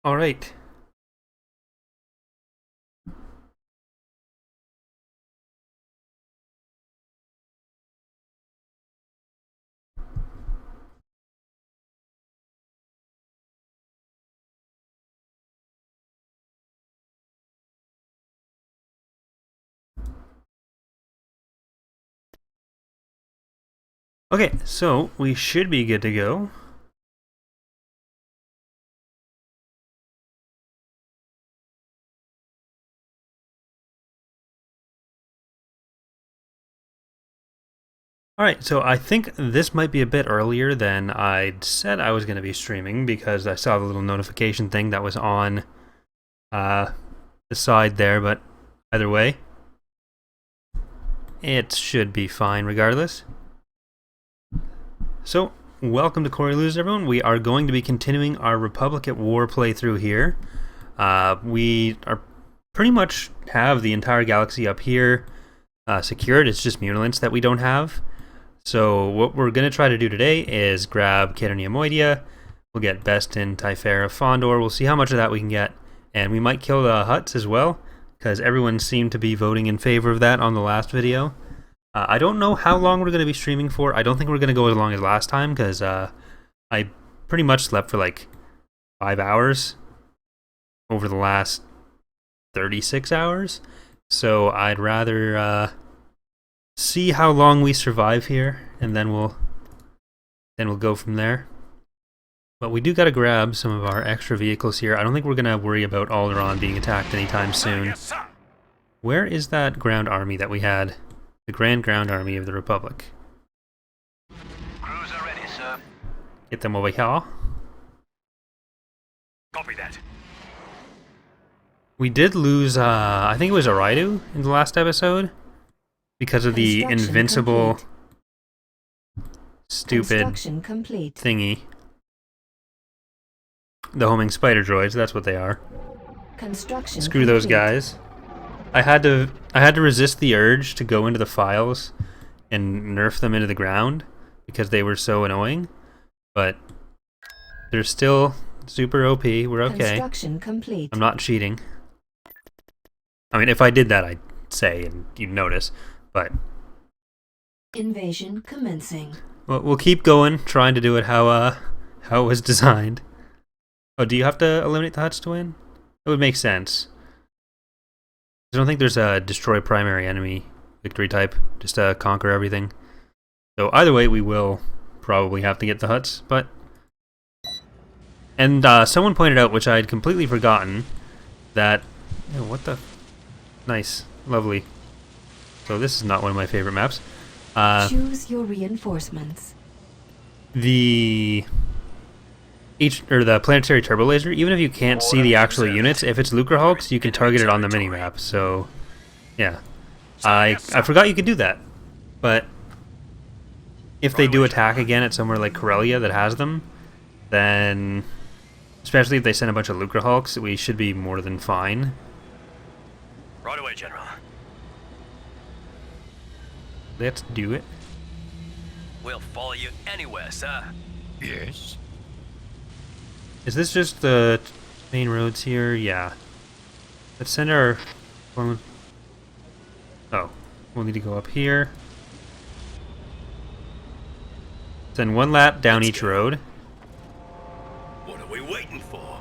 All right. Okay, so we should be good to go. Alright, so I think this might be a bit earlier than I'd said I was going to be streaming because I saw the little notification thing that was on the side there, but either way, it should be fine regardless. So, welcome to Corey Lose, everyone. We are going to be continuing our Republic at War playthrough here. We are pretty much have the entire galaxy up here secured. It's just Muunilinst that we don't have. So what we're going to try to do today is grab Caternia Moidia. We'll get Bestin, Typhera, Fondor. We'll see how much of that we can get. And we might kill the Hutts as well, because everyone seemed to be voting in favor of that on the last video. I don't know how long we're going to be streaming for. I don't think we're going to go as long as last time, because I pretty much slept for like 5 hours over the last 36 hours. So I'd rather see how long we survive here, and then we'll go from there. But we do got to grab some of our extra vehicles here. I don't think we're gonna worry about Alderaan being attacked anytime soon. Where is that ground army that we had? The Grand Ground Army of the Republic. Crews are ready, sir. Get them over here. Copy that. We did lose, I think it was Aridu in the last episode, because of the invincible, stupid thingy. The homing spider droids, that's what they are. Screw those guys. I had to resist the urge to go into the files and nerf them into the ground because they were so annoying. But they're still super OP. We're okay. I'm not cheating. I mean, if I did that, I'd say and you'd notice. But invasion commencing. Well, we'll keep going, trying to do it how it was designed. Oh, do you have to eliminate the Hutts to win? It would make sense. I don't think there's a destroy primary enemy victory type, just to conquer everything. So either way, we will probably have to get the Hutts, but... And someone pointed out, which I had completely forgotten, that... Oh, what the... Nice. Lovely. So this is not one of my favorite maps. Choose your reinforcements. The planetary turbo laser, even if you can't see the actual units, if it's Lucre Hulks, you can target it on the minimap. So, yeah, I forgot you could do that. But if they do attack again at somewhere like Corellia that has them, then especially if they send a bunch of Lucre Hulks, we should be more than fine. Right away, General. Let's do it. We'll follow you anywhere, sir. Yes. Is this just the main roads here? Yeah. Let's send our... Oh. We'll need to go up here. Send one lap down each road. What are we waiting for?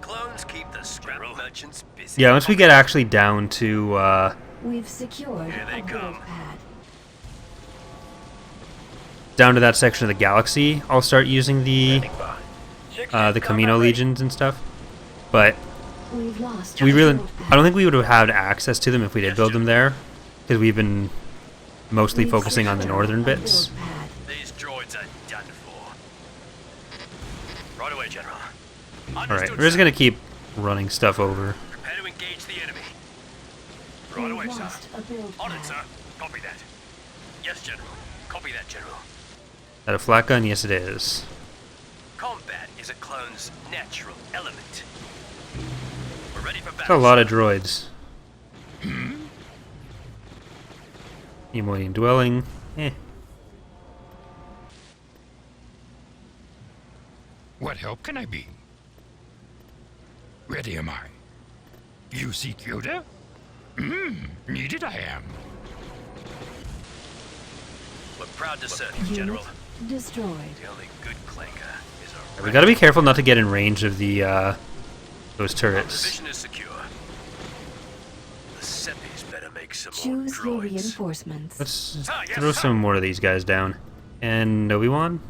Clones keep the scrap merchants busy. Yeah, once we get actually down to... We've secured Here they a come. build pad. down to that section of the galaxy, I'll start using the Camino Legions and stuff. But We've lost we a really... build I pad. don't think we would have had access to them if we did build them there, because we've been mostly We've focusing on the secured northern a bits. build pad. These droids are done for. Right away, General. Alright, we're just gonna keep running stuff over. Prepare to engage the enemy. Right We've away, sir. lost a build On pad. it, sir. Copy that. Yes, General. Copy that, General. Is that a flat gun? Yes, it is. Combat is a clone's natural element. We're ready for That's battle. a lot of droids. Emoidian dwelling. What help can I be? Ready am I. You seek Yoda? Needed I am. We're proud to serve you, General. Unit destroyed. The only good clanker is a We gotta be careful not to get in range of the those turrets. Position is secure. The Seppies better make some Choose more your droids. reinforcements. Let's Ah, yes, throw sir. some more of these guys down. And Obi-Wan?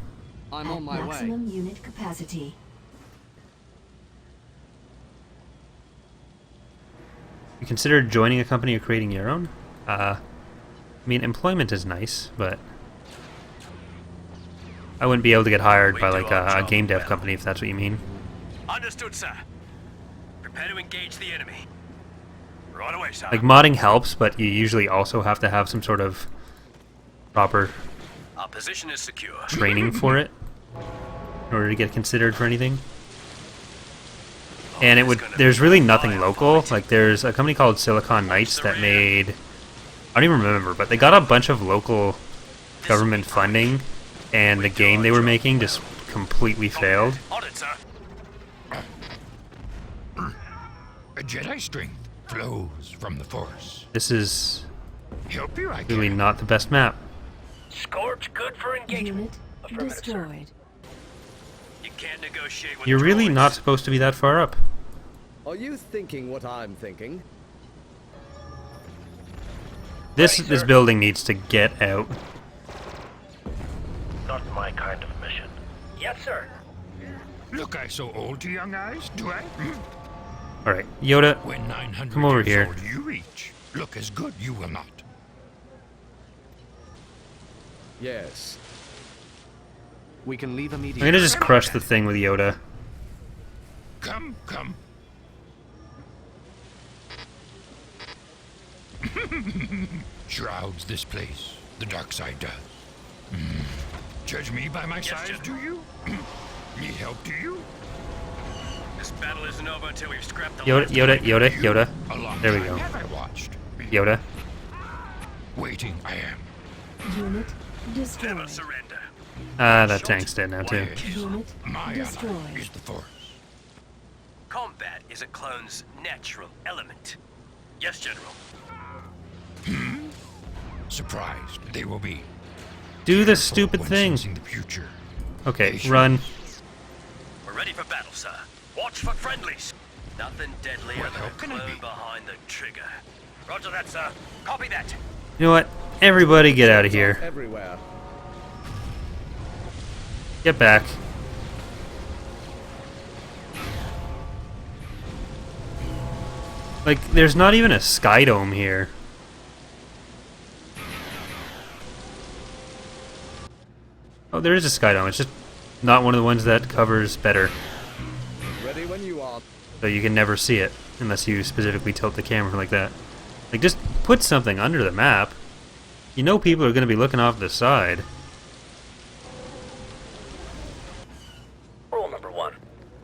I'm on my way. Maximum unit capacity. You consider joining a company or creating your own? I mean, employment is nice, but I wouldn't be able to get hired We by do like our a job game dev well. company if that's what you mean. Understood, sir. Prepare to engage the enemy. Right away, sir. Like modding helps, but you usually also have to have some sort of proper Our position is secure. training for it in order to get considered for anything. And it would there's really nothing local. Like there's a company called Silicon Knights that made, I don't even remember, but they got a bunch of local government funding, and the game they were making just completely failed. On it, sir. A Jedi strength flows from the Force. This is Help you, I really can. not the best map. Scorch, good for engagement. Unit destroyed. You can't negotiate with You're really droids. not supposed to be that far up. Are you thinking what I'm thinking? This building needs to get out. Not my kind of mission. Yes, sir. Look I so old to young eyes, do I? Alright, Yoda, When 900 come over years here. old you reach, look as good you will not. Yes. We can leave I'm immediately. gonna just crush the thing with Yoda. Come, come. Shrouds this place, the dark side does. Judge me by my size, General. do you? Need help, do you? This battle isn't over until we've scrapped the Yoda, last Yoda, Yoda, You? Yoda. A long There we time go. have I watched. Yoda. Waiting I am. Unit Never destroyed. surrender. That tank's dead now too. Quiet. Unit My ally destroyed. is the Force. Combat is a clone's natural element. Yes, General. Surprised they will be. Do the Careful stupid when thing. sensing the future. Okay, Patience. run. We're ready for battle, sir. Watch for friendlies. Nothing deadlier What than a help can I clone be? behind the trigger. Roger that, sir. Copy that. You know what? Everybody get out of here. Everywhere. Get back. Like, there's not even a sky dome here. Oh, there is a sky dome. It's just not one of the ones that covers better. Ready when you are. So you can never see it unless you specifically tilt the camera like that. Like, just put something under the map. You know people are going to be looking off the side. Rule number 1.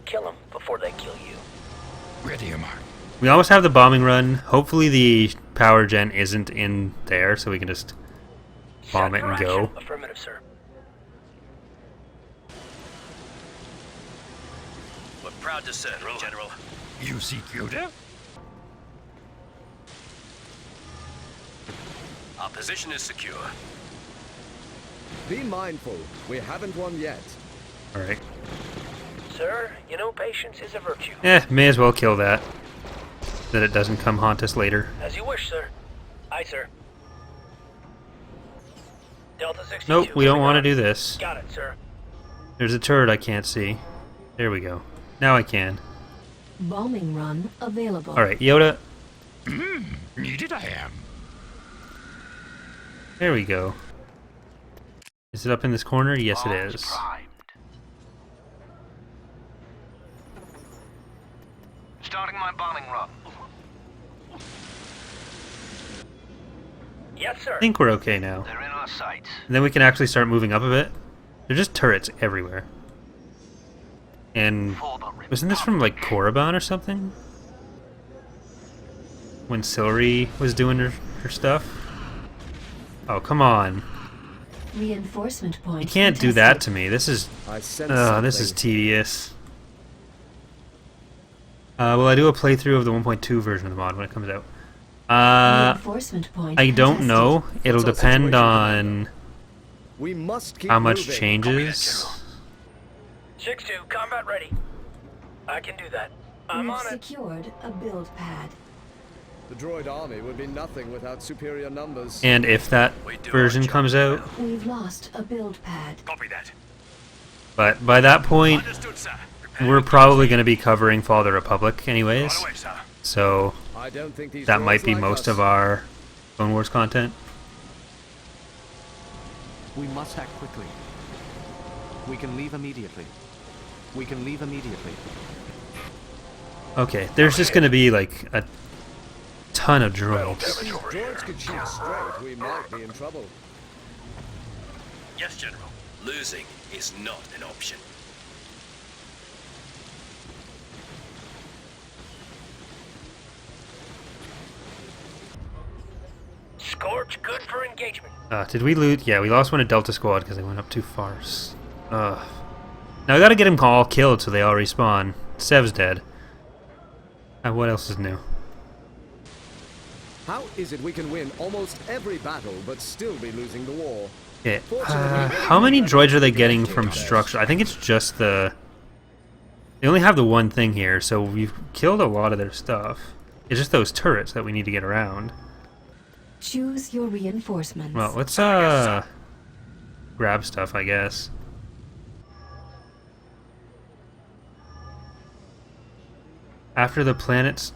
Kill them before they kill you. Ready am I. We almost have the bombing run. Hopefully the power gen isn't in there, so we can just bomb it and go. Affirmative, sir. We're proud to serve you, General. You seek Yoda? Our position is secure. Be mindful. We haven't won yet. Alright. Sir, you know patience is a virtue. May as well kill that. That it doesn't come haunt us later. As you wish, sir. Aye, sir. Delta 62. Nope, we don't want to do this. Got it, sir. There's a turret I can't see. There we go. Now I can. Bombing run available. Alright, Yoda. Needed I am. There we go. Is it up in this corner? Yes, it is. Starting my bombing run. Yes, sir. I think we're okay now. They're in our sights. And then we can actually start moving up a bit. They're just turrets everywhere. And wasn't this from like Korriban or something? When Silri was doing her stuff? Oh, come on. Reinforcement point. You can't do that to me. This is I sense this is something. tedious. Will I do a playthrough of the 1.2 version of the mod when it comes out? Reinforcement point I don't contested. know. It'll What's our depend situation, on We must keep how much moving. changes. 6-2, combat ready. I can do that. I'm We've on it. secured a build pad. The droid army would be nothing without superior numbers. And if that We do version our job comes out, well. We've lost a build pad. Copy that. but by that point, Understood, sir. Prepare we're to probably going to be covering Fall of the Republic anyways. right away, sir. So I don't think these that droids might be like most us. of our Clone Wars content. We must act quickly. We can leave immediately. We can leave immediately. Okay, there's just going to be like a ton of droids. If these droids could shoot straight, we might be in trouble. Yes, General. Losing is not an option. Scorch, good for engagement. Did we lose? Yeah, we lost one at Delta Squad because they went up too far. Now we gotta get them all killed so they all respawn. Sev's dead. What else is new? How is it we can win almost every battle but still be losing the war? Okay, how many droids are they getting from structure? I think it's just the... They only have the one thing here, so we've killed a lot of their stuff. It's just those turrets that we need to get around. Choose your reinforcements. Well, let's grab stuff, I guess. After the planet's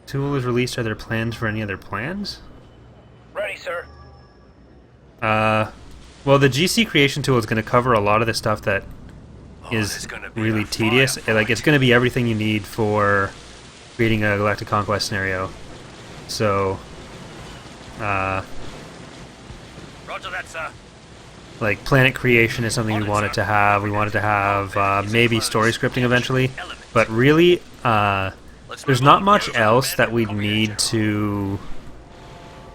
tool is released, are there plans for any other plans? Ready, sir. Well, the GC creation tool is going to cover a lot of the stuff that this is gonna be really a tedious. firefight. Like, it's going to be everything you need for creating a Galactic Conquest scenario. So, Roger that, sir. like, planet creation is something we wanted to have. We wanted to have maybe story scripting eventually. But really, there's not much else that we need to...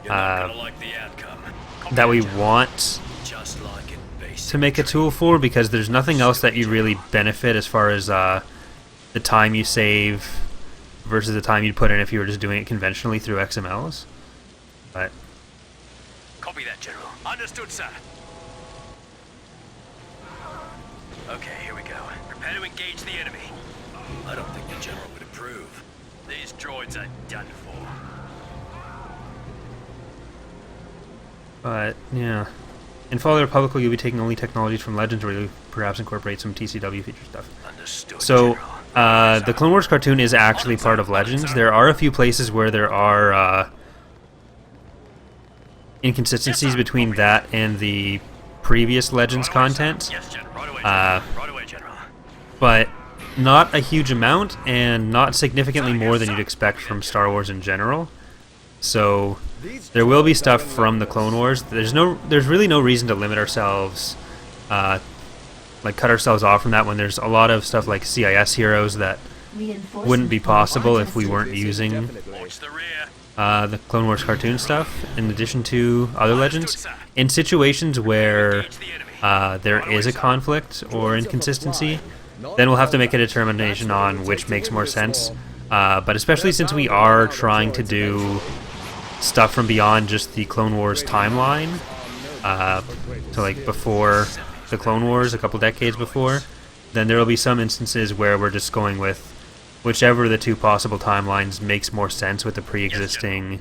You're not gonna like the outcome. Copy that we General. want Just like in basic to make a tool for, because there's nothing else that you really benefit as far as the time you save versus the time you'd put in if you were just doing it conventionally through XMLs. But Copy that, General. Understood, sir. Okay, here we go. Prepare to engage the enemy. I don't think the General would approve. These droids are done for. But yeah, in Fall of the Republic, you'll be taking only technologies from Legends, or you'll perhaps incorporate some TCW feature stuff. Understood, So, General. the Clone Wars cartoon is actually part of Legends. There are a few places where there are inconsistencies between that and the previous Legends content, Yes, General. Right away, General. Right away, General. but not a huge amount, and not significantly more than you'd expect from Star Wars in general. So there will be stuff from the Clone Wars. There's really no reason to limit ourselves, like cut ourselves off from that when there's a lot of stuff like CIS heroes that Reinforcement wouldn't be point possible if we contested. weren't using Definitely. Watch the rear. the Clone Wars cartoon stuff, in addition to other Legends. In situations where there is a conflict or inconsistency, then we'll have to make a determination on which makes more sense. But especially since we are trying to do stuff from beyond just the Clone Wars timeline, so like before the Clone Wars, a couple decades before, then there will be some instances where we're just going with whichever of the two possible timelines makes more sense with the pre-existing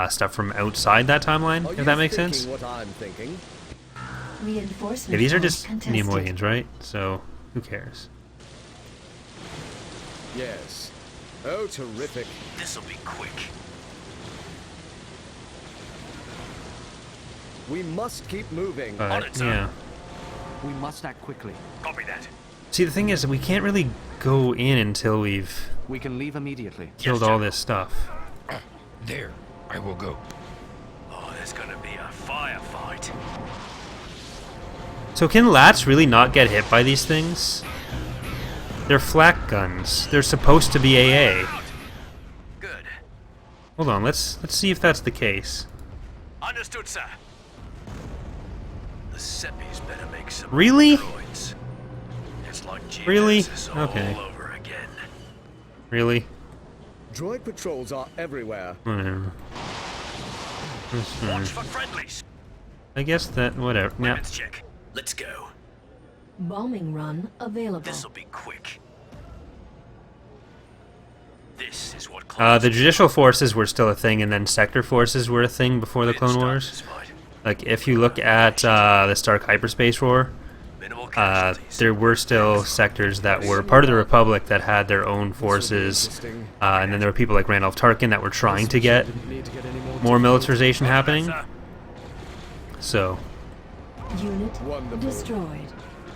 stuff from outside that timeline, Are if you that makes thinking sense. what I'm thinking? Reinforcement Yeah, these are point just contested. Neimoidians, right? So, who cares? Yes. Oh, terrific. This'll be quick. We must keep moving. But, yeah. We must act quickly. Copy that. See, the thing is, we can't really go in until we've We can leave immediately. killed all this stuff. There, I will go. Oh, there's gonna be a firefight. So can Lats really not get hit by these things? They're flak guns. They're supposed to be AA. Good. Hold on, let's see if that's the case. Understood, sir. The Seppies better make some Really? droids. It's like Really? Geonosis all Okay. over again. Really? Droid patrols are everywhere. Whatever. Watch for friendlies. I guess that, whatever. Yeah. Weapons check. Let's go. Bombing run available. This'll be quick. This is what The judicial forces were still a thing, and then sector forces were a thing before the Clone Wars. Like, if you look at the Stark Hyperspace War, there were still sectors that were part of the Republic that had their own forces, and then there were people like Randolph Tarkin that were trying to get more militarization happening. So, Unit destroyed.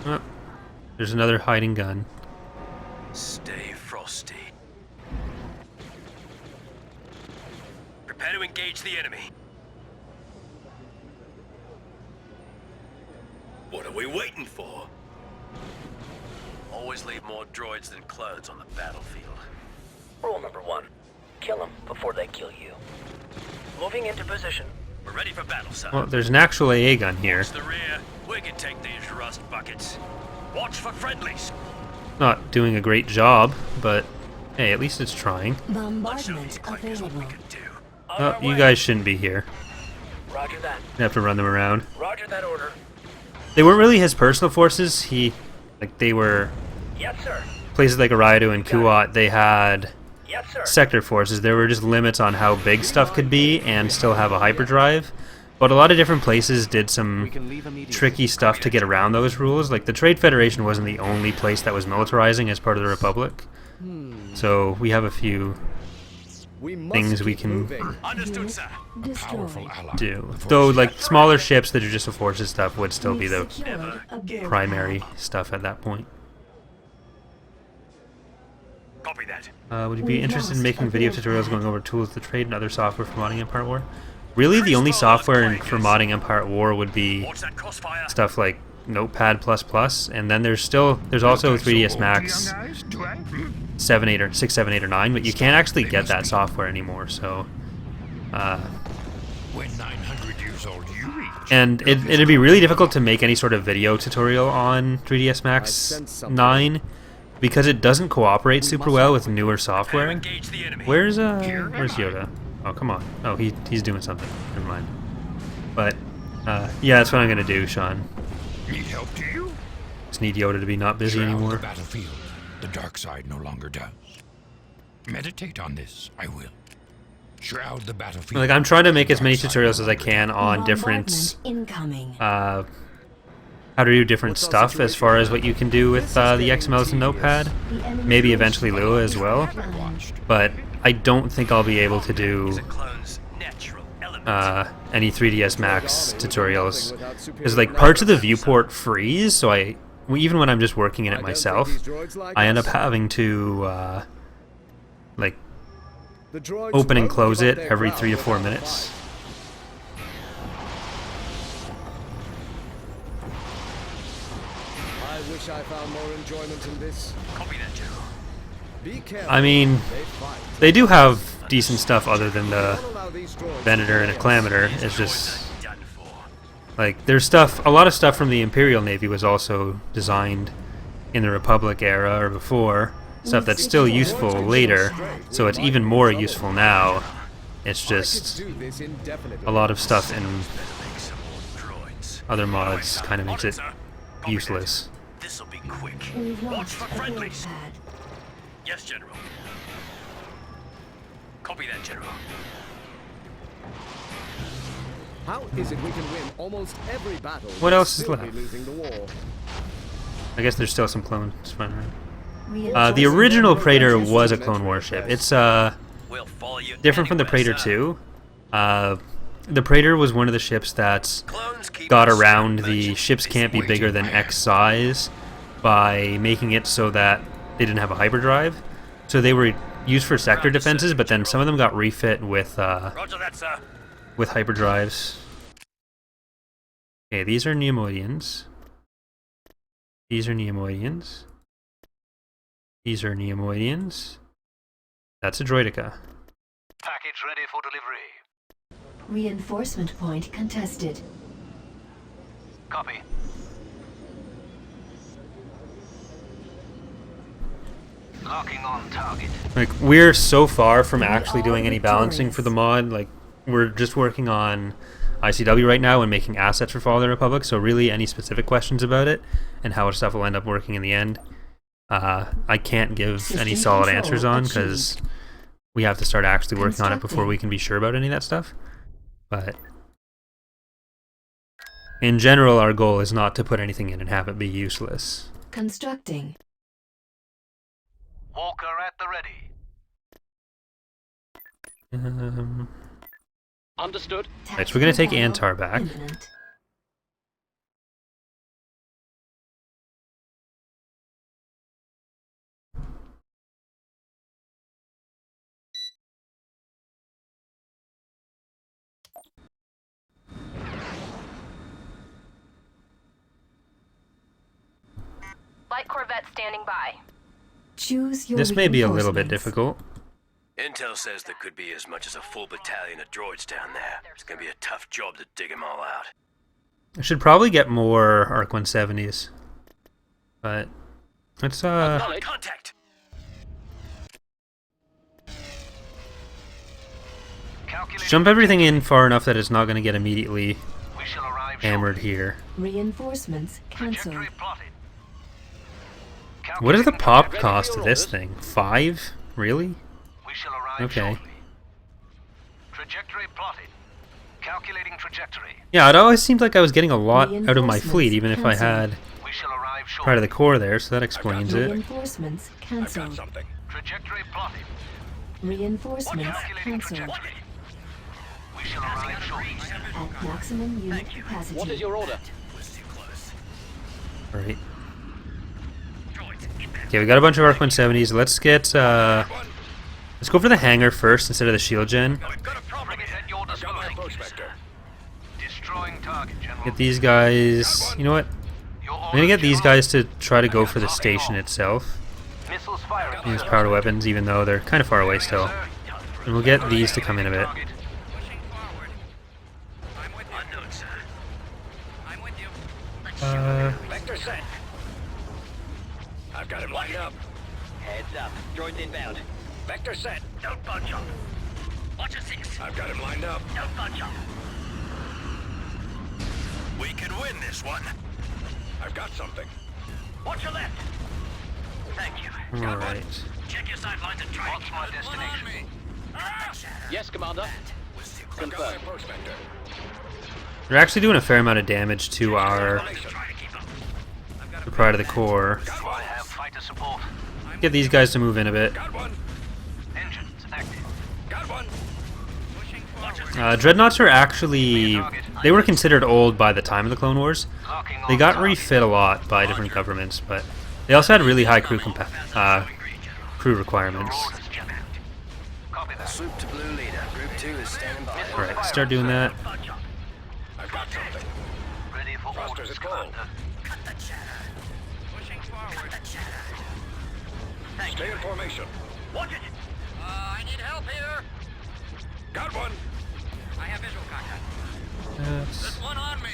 oh, there's another hiding gun. Stay frosty. Prepare to engage the enemy. What are we waiting for? Always leave more droids than clones on the battlefield. Rule number 1. Kill them before they kill you. Moving into position. We're ready for battle, son. Well, there's an actual AA gun here. Watch the rear. We can take these rust buckets. Watch for friendlies. Not doing a great job, but hey, at least it's trying. Let's show these Bombardment clickers what we available. can do. On Oh, our you way. guys shouldn't be here. Roger that. You have to run them around. Roger that order. They weren't really his personal forces. They were Yes, sir. places like Araido and Kuat. They had Yes, sir. sector forces. There were just limits on how big stuff could be and still have a hyperdrive. But a lot of different places did We some can leave immediately. tricky stuff to get around those rules. Like the Trade Federation wasn't the only place that was militarizing as part of the Republic. So we have a few We must things we keep can moving. Understood, sir. Powerful Destroyed. ally. do. The Though, Force like, is- smaller ships, the Judicial Forces stuff would still be We've the secured a build primary pad. stuff at that point. Copy that. Would you be We've interested in lost making a video build tutorials pad. going over tools to trade and other software for modding Empire War? Really, the only software for modding Empire War would be Watch that crossfire. stuff like Notepad++, and then there's also Okay, so 3ds old, Max young eyes, do I? 7, 8, or 6, 7, 8, or 9, but you can't actually get that software anymore. So, When 900 years old you reach. and it'd be really difficult to make any sort of video tutorial on 3ds Max sense something. 9 because it doesn't cooperate super well with newer Prepare to software. engage the enemy. Where's Here where's am I. Yoda? Oh, come on. Oh, he's doing something. Never mind. But yeah, that's what I'm gonna do, Sean. Need help, do you? Just need Yoda to be not busy Shroud anymore. the battlefield. The dark side no longer does. Meditate on this, I will. Shroud the battlefield. Like, I'm trying to make The as many dark side tutorials no as I longer can on different Bombardment incoming. how to do different What's our stuff as situation far as now? what you can do with the XMLs and Notepad. The enemy Maybe forces eventually Lua as well. I watched. But I don't think I'll be able to do Is a clone's natural element. any 3ds Max tutorials because like parts of the viewport freeze. So even when I'm just working in I it don't think myself, these droids like I end us. up having to like The droids open and won't close give it up their every ground 3 to 4 without a minutes. fight. I wish I found more enjoyment in this. Copy that, General. Be careful. I mean, They fight. they do have decent stuff other than the Don't allow these droids to Venator and kill us. Acclamator. It's just Droids are done for. like there's a lot of stuff from the Imperial Navy was also designed in the Republic era or before. Stuff that's still useful later, so it's even more useful now. It's I could just do this indefinitely. a lot of stuff in Better make some more droids. other mods kind of makes it useless. This'll be quick. We've Watch lost for a build friendlies. pad. Yes, General. Copy that, General. How is it we can win almost every battle? What and else is still be left? losing the war? I guess there's still some clones running around. Reinforcement The original available. Praetor was a clone warship. It's We'll follow you different from the anywhere, Praetor sir. 2. The Praetor was one of the ships that Clones keep got us around straight, the merchant. ships can't be Waiting bigger than man. X size by making it so that they didn't have a hyperdrive. So they were used for sector defenses, but then some of them got refit with Roger that, sir. hyperdrives. Okay, these are Neimoidians. These are Neimoidians. These are Neimoidians. That's a Droidica. Package ready for delivery. Reinforcement point contested. Copy. Locking on target. Like, we're so far from actually doing any balancing for the mod. Like, we're just working on ICW right now and making assets for Fall of the Republic, so really any specific questions about it and how stuff will end up working in the end, I can't give any solid answers on, because we have to start actually working on it before we can be sure about any of that stuff. But in general, our goal is not to put anything in and have it be useless. Constructing. Walker at the ready. Understood. Right, so we're going to take Antar back. Imminent. Light Corvette standing by. Choose your This may be a little bit reinforcements. difficult. Intel says there could be as much as a full battalion of droids down there. It's gonna be a tough job to dig them all out. I should probably get more ARC 170s. But let's Contact! jump everything in far enough that it's not going to get immediately We shall arrive hammered here. Reinforcements cancelled. Trajectory plotted. What is the pop cost of this thing? 5? Really? We shall arrive Okay. shortly. Trajectory plotted. Calculating trajectory. Yeah, it always seemed like I was getting a lot out of my fleet, even if I had We shall arrive shortly. part of the core there, so that explains it. Reinforcements cancelled. Trajectory plotted. Reinforcements Calculating cancelled. trajectory. We shall arrive shortly. At maximum unit capacity. What is your order? Alright. Okay, we got a bunch of ARC 170s. Let's get, let's go for the hangar first instead of the shield gen. We've got a problem at your disposal. Destroying target, General. Get these guys. You know what? Your I'm gonna get these guys to try to go for the station itself. missiles firing. Use powered weapons, even though they're kind of far away still. And we'll get these to come in a bit. Vector set. I've got him lined up. Heads up. Droids inbound. Vector set. Don't budge up. Watch a 6. I've got him lined up. Don't budge up. We can win this one. I've got something. Watch your left. Thank you. Alright. Check your sidelines and try. What's my destination? Yes, Commander. Confirmed. They're actually doing a fair amount of damage to our the pride of the core. I have fighter support. Get these guys to move in a bit. Got one. Engines active. Got one. Dreadnoughts are actually, they were considered old by the time of the Clone Wars. Locking They on got target. refit a lot by different governments, but they also had really high crew crew requirements. Orders, General. Copy that. Swoop to blue leader. Group 2 is standing by. Alright, start doing that. I've got something. Ready for orders, Commander. Stay in formation. Watch it. I need help here. Got one. I have visual contact. That's- One on me.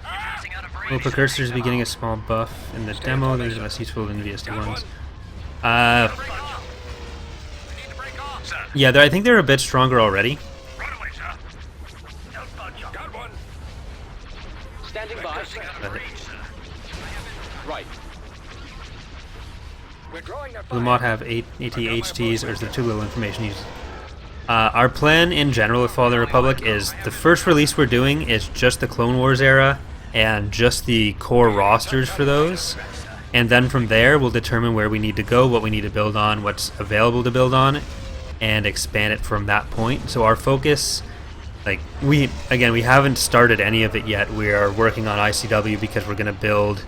Passing out of range. Well, Precursors be getting a small buff in the demo. These are less useful than VST ones. Yeah, I think they're a bit stronger already. Right away, sir. Don't budge up. Got one. Standing by. But Right. We're drawing their the mod have 8 AT-HTs, or is there too little information used? Our plan in general with Fall of the Republic is the first release we're doing is just the Clone Wars era and just the core rosters for those. And then from there, we'll determine where we need to go, what we need to build on, what's available to build on, and expand it from that point. So our focus, like, we haven't started any of it yet. We are working on ICW because we're going to build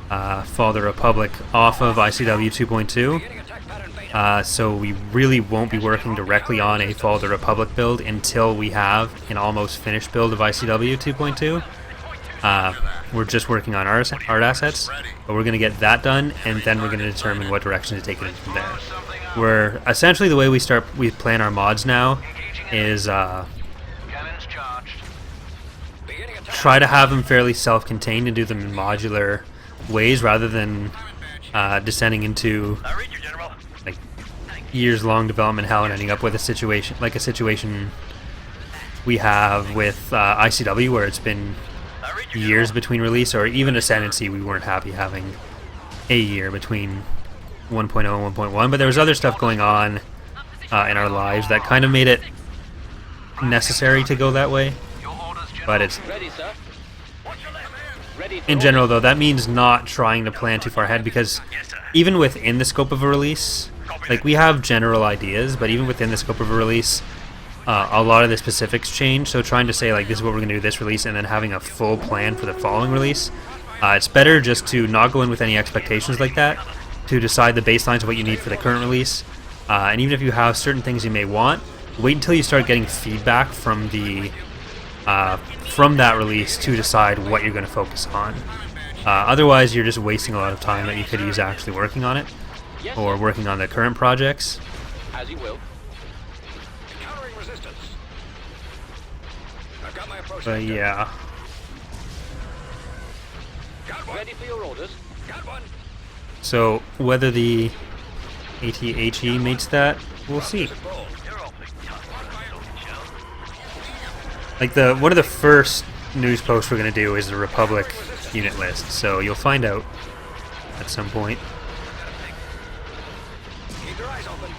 Fall of the Republic off of ICW 2.2. So we really won't be working directly on a Fall of the Republic build until we have an almost finished build of ICW 2.2. We're just working on art assets, but we're going to get that done, and then we're going to determine what direction to take it in from there. We're essentially, the way we plan our mods now is Cannons charged. try to have them fairly self-contained and do them in modular ways rather than descending into I read you, General. like years-long development hell and ending up with a situation we have with ICW, where it's been years between release, or even Ascendancy, we weren't happy having a year between 1.0 and 1.1, but there was other stuff going on in our lives that kind of made it necessary to go that way. But it's in general, though, that means not trying to plan too far ahead, because even within the scope of a release, like, we have general ideas, but even within the scope of a release, a lot of the specifics change. So trying to say, like, this is what we're going to do this release, and then having a full plan for the following release, it's better just to not go in with any expectations like that, to decide the baselines of what you need for the current release. And even if you have certain things you may want, wait until you start getting feedback from the from that release to decide what you're going to focus on. Otherwise, you're just wasting a lot of time that you could use actually working on it, or working on the current projects. As you will. Encountering resistance. I've got my approach. But yeah. Got one. Ready for your orders. Got one. So whether the ATHE mates that, we'll see. Like, one of the first news posts we're going to do is the Republic unit list, so you'll find out at some point. Keep your eyes open.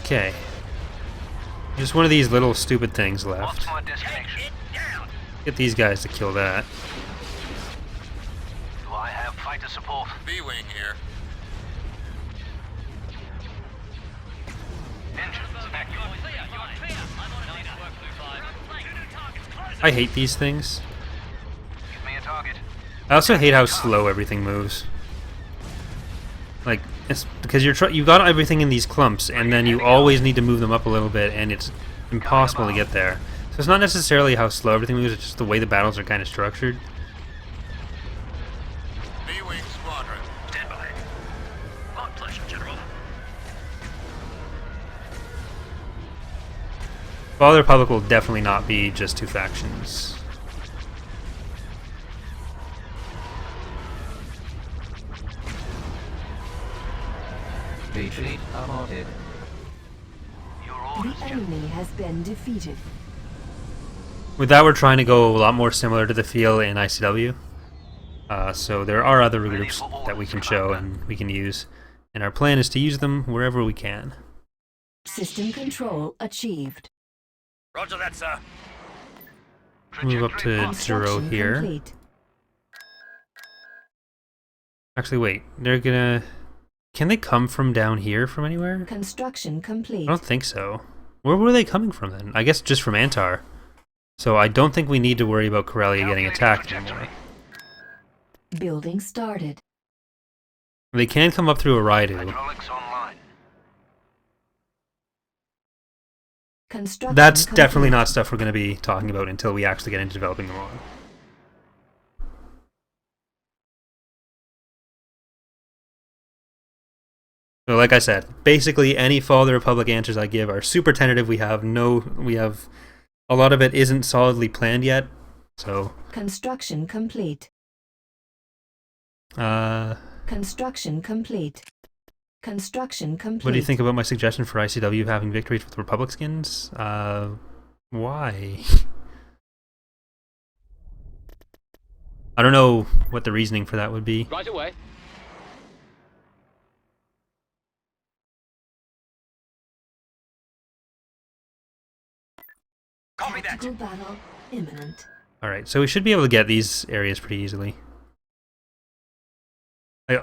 Okay. Just one of these little stupid things left. What's my destination? Get these guys to kill that. Do I have fighter support? B-Wing here. Engines active. I hate these things. Give me a target. I also hate how slow everything moves. Like, it's because you've got everything in these clumps, and then you always need to move them up a little bit, and it's impossible to get there. So it's not necessarily how slow everything moves, it's just the way the battles are kind of structured. B-Wing squadron. Stand by. My pleasure, General. Well, the Republic will definitely not be just two factions. Retreat aborted. Your The orders, General. enemy has been defeated. With that, we're trying to go a lot more similar to the feel in ICW. So there are other groups that we can show and we can use, and our plan is to use them wherever we can. System control achieved. Roger that, sir. Move up to 0 Construction here. complete. Actually, wait. They're gonna... Can they come from down here from anywhere? Construction I complete. don't think so. Where were they coming from then? I guess just from Antar. So I don't think we need to worry about Corellia getting attacked anymore. Building started. They can come up through a Raidu. Hydraulics online. Construction That's complete. definitely not stuff we're going to be talking about until we actually get into developing them on. So like I said, basically any Fall of the Republic answers I give are super tentative. We have a lot of it isn't solidly planned yet. So Construction complete. Construction complete. Construction complete. what do you think about my suggestion for ICW having victories with Republic skins? Why? I don't know what the reasoning for that would be. Right away. Copy that. Tactical battle imminent. Alright, so we should be able to get these areas pretty easily.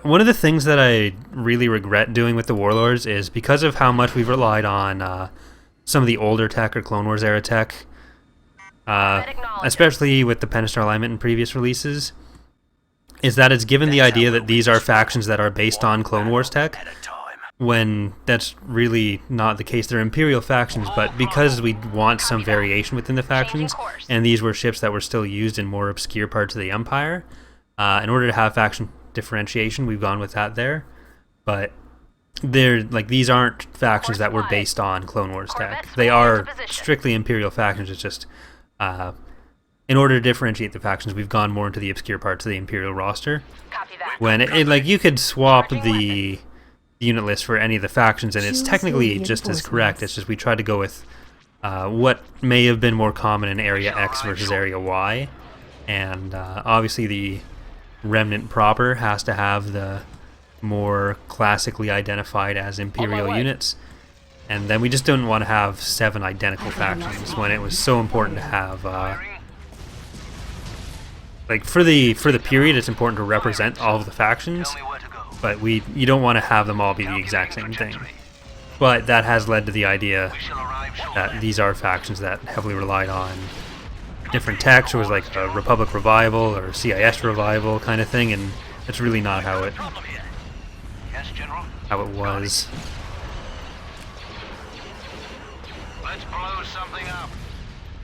One of the things that I really regret doing with the Warlords is because of how much we've relied on some of the older tech or Clone Wars era tech, especially with the Pentastar alignment in previous releases, is that it's given the idea that these are factions that are based on Clone Wars tech, At a time. when that's really not the case. They're Imperial factions, but because we want some variation within the factions, and these were ships that were still used in more obscure parts of the Empire, in order to have faction differentiation, we've gone with that there. But these aren't factions that were based on Clone Wars tech. They are strictly Imperial factions. It's just in order to differentiate the factions, we've gone more into the obscure parts of the Imperial roster. Copy that. When like you could swap the unit list for any of the factions, and it's Choose technically the just as reinforcements. correct. It's just we tried to go with what may have been more common in Area X versus Area Y, and obviously the Remnant proper has to have the more classically identified as Imperial units, and then we just didn't want to have 7 identical factions when it was so important to have like for the period. It's important to represent all of the factions, but you don't want to have them all be the exact same thing. But that has led to the idea that these are factions that heavily relied on different tech. It was like a Republic revival or CIS revival kind of thing, and it's really not how it Yes, General. was. Let's blow something up.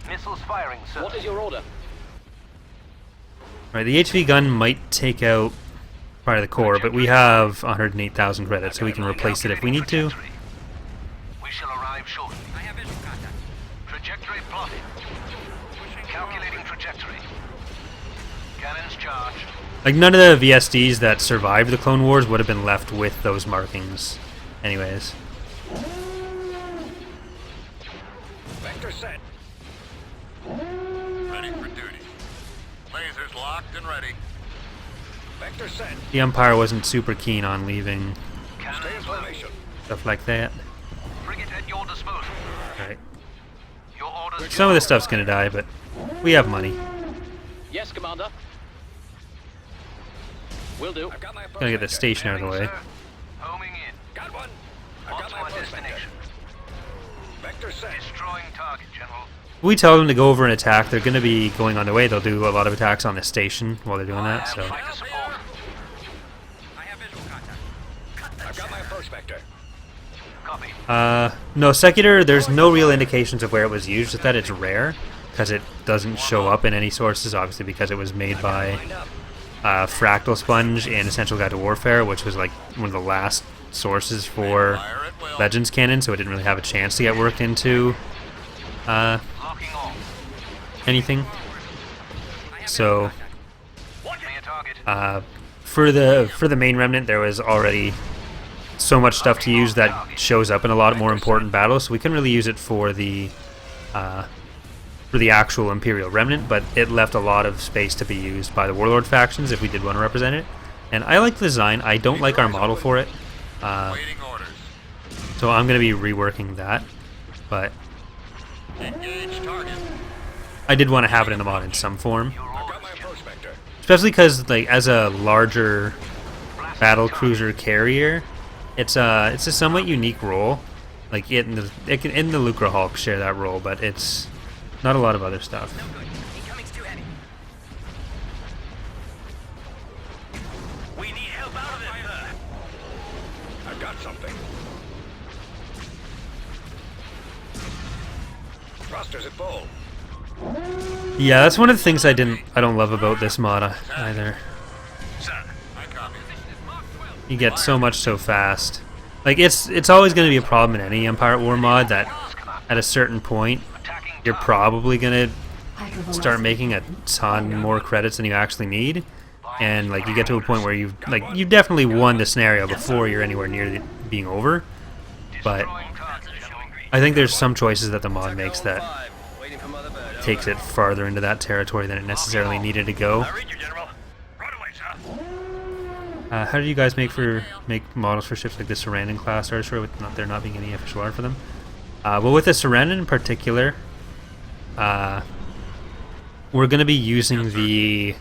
Missiles firing, sir. What is your order? Right, the HV gun might take out part of the core, but we have 108,000 credits, so we can replace it if we need to. We shall arrive shortly. I have visual contact. Trajectory plotted. Calculating trajectory. Cannons charged. Like, none of the VSDs that survived the Clone Wars would have been left with those markings anyways. Vector set. Ready for duty. Lasers locked and ready. Vector set. The Empire wasn't super keen on leaving Stay in formation. stuff like that. Frigate at your disposal. Right. Your orders. Some of this stuff's gonna die, but we have money. Yes, Commander. Will do. I've got my Gonna get the station out of the way. Homing in. Got one. I've What's got my my destination? Vector set. Destroying target, General. We tell them to go over and attack. They're gonna be going on their way. They'll do a lot of attacks on the station while they're doing that. So Fighter support. I have visual contact. I've got my approach vector. Copy. no, Secular. There's no real indications of where it was used. Just that it's rare because it doesn't show up in any sources. Obviously, because it was made by Fractal Sponge and Essential Guide to Warfare, which was like one of the last sources for Legends canon, so it didn't really have a chance to get worked into Locking on. anything. So Near target. for the main Remnant, there was already so much stuff to use that shows up in a lot more important battles, so we couldn't really use it for the actual Imperial Remnant, but it left a lot of space to be used by the Warlord factions if we did want to represent it. And I like the design. I don't like our model for it, Waiting orders. so I'm going to be reworking that. But Engage target. I did want to have it in the mod in some form, I've got my approach vector. especially because, like, as a larger battle cruiser carrier, it's a somewhat unique role. Like, in the Lucra Hulk share that role, but it's not a lot of other stuff. We need help out of it. I've got something. Thrusters at full. Yeah, that's one of the things I don't love about this mod either. Sir. I copy. You get so much so fast. Like, it's always going to be a problem in any Empire at War mod that at a certain point you're probably going to start making a ton more credits than you actually need, and like you get to a point where you've definitely won the scenario before you're anywhere near being over. But I think there's some choices that the mod makes that takes it farther into that territory than it necessarily needed to go. Read you, General. Right away, sir. How do you guys make models for ships like the Sarandon class Archer with there not being any official art for them? Well, with the Sarandon in particular, we're going to be using the,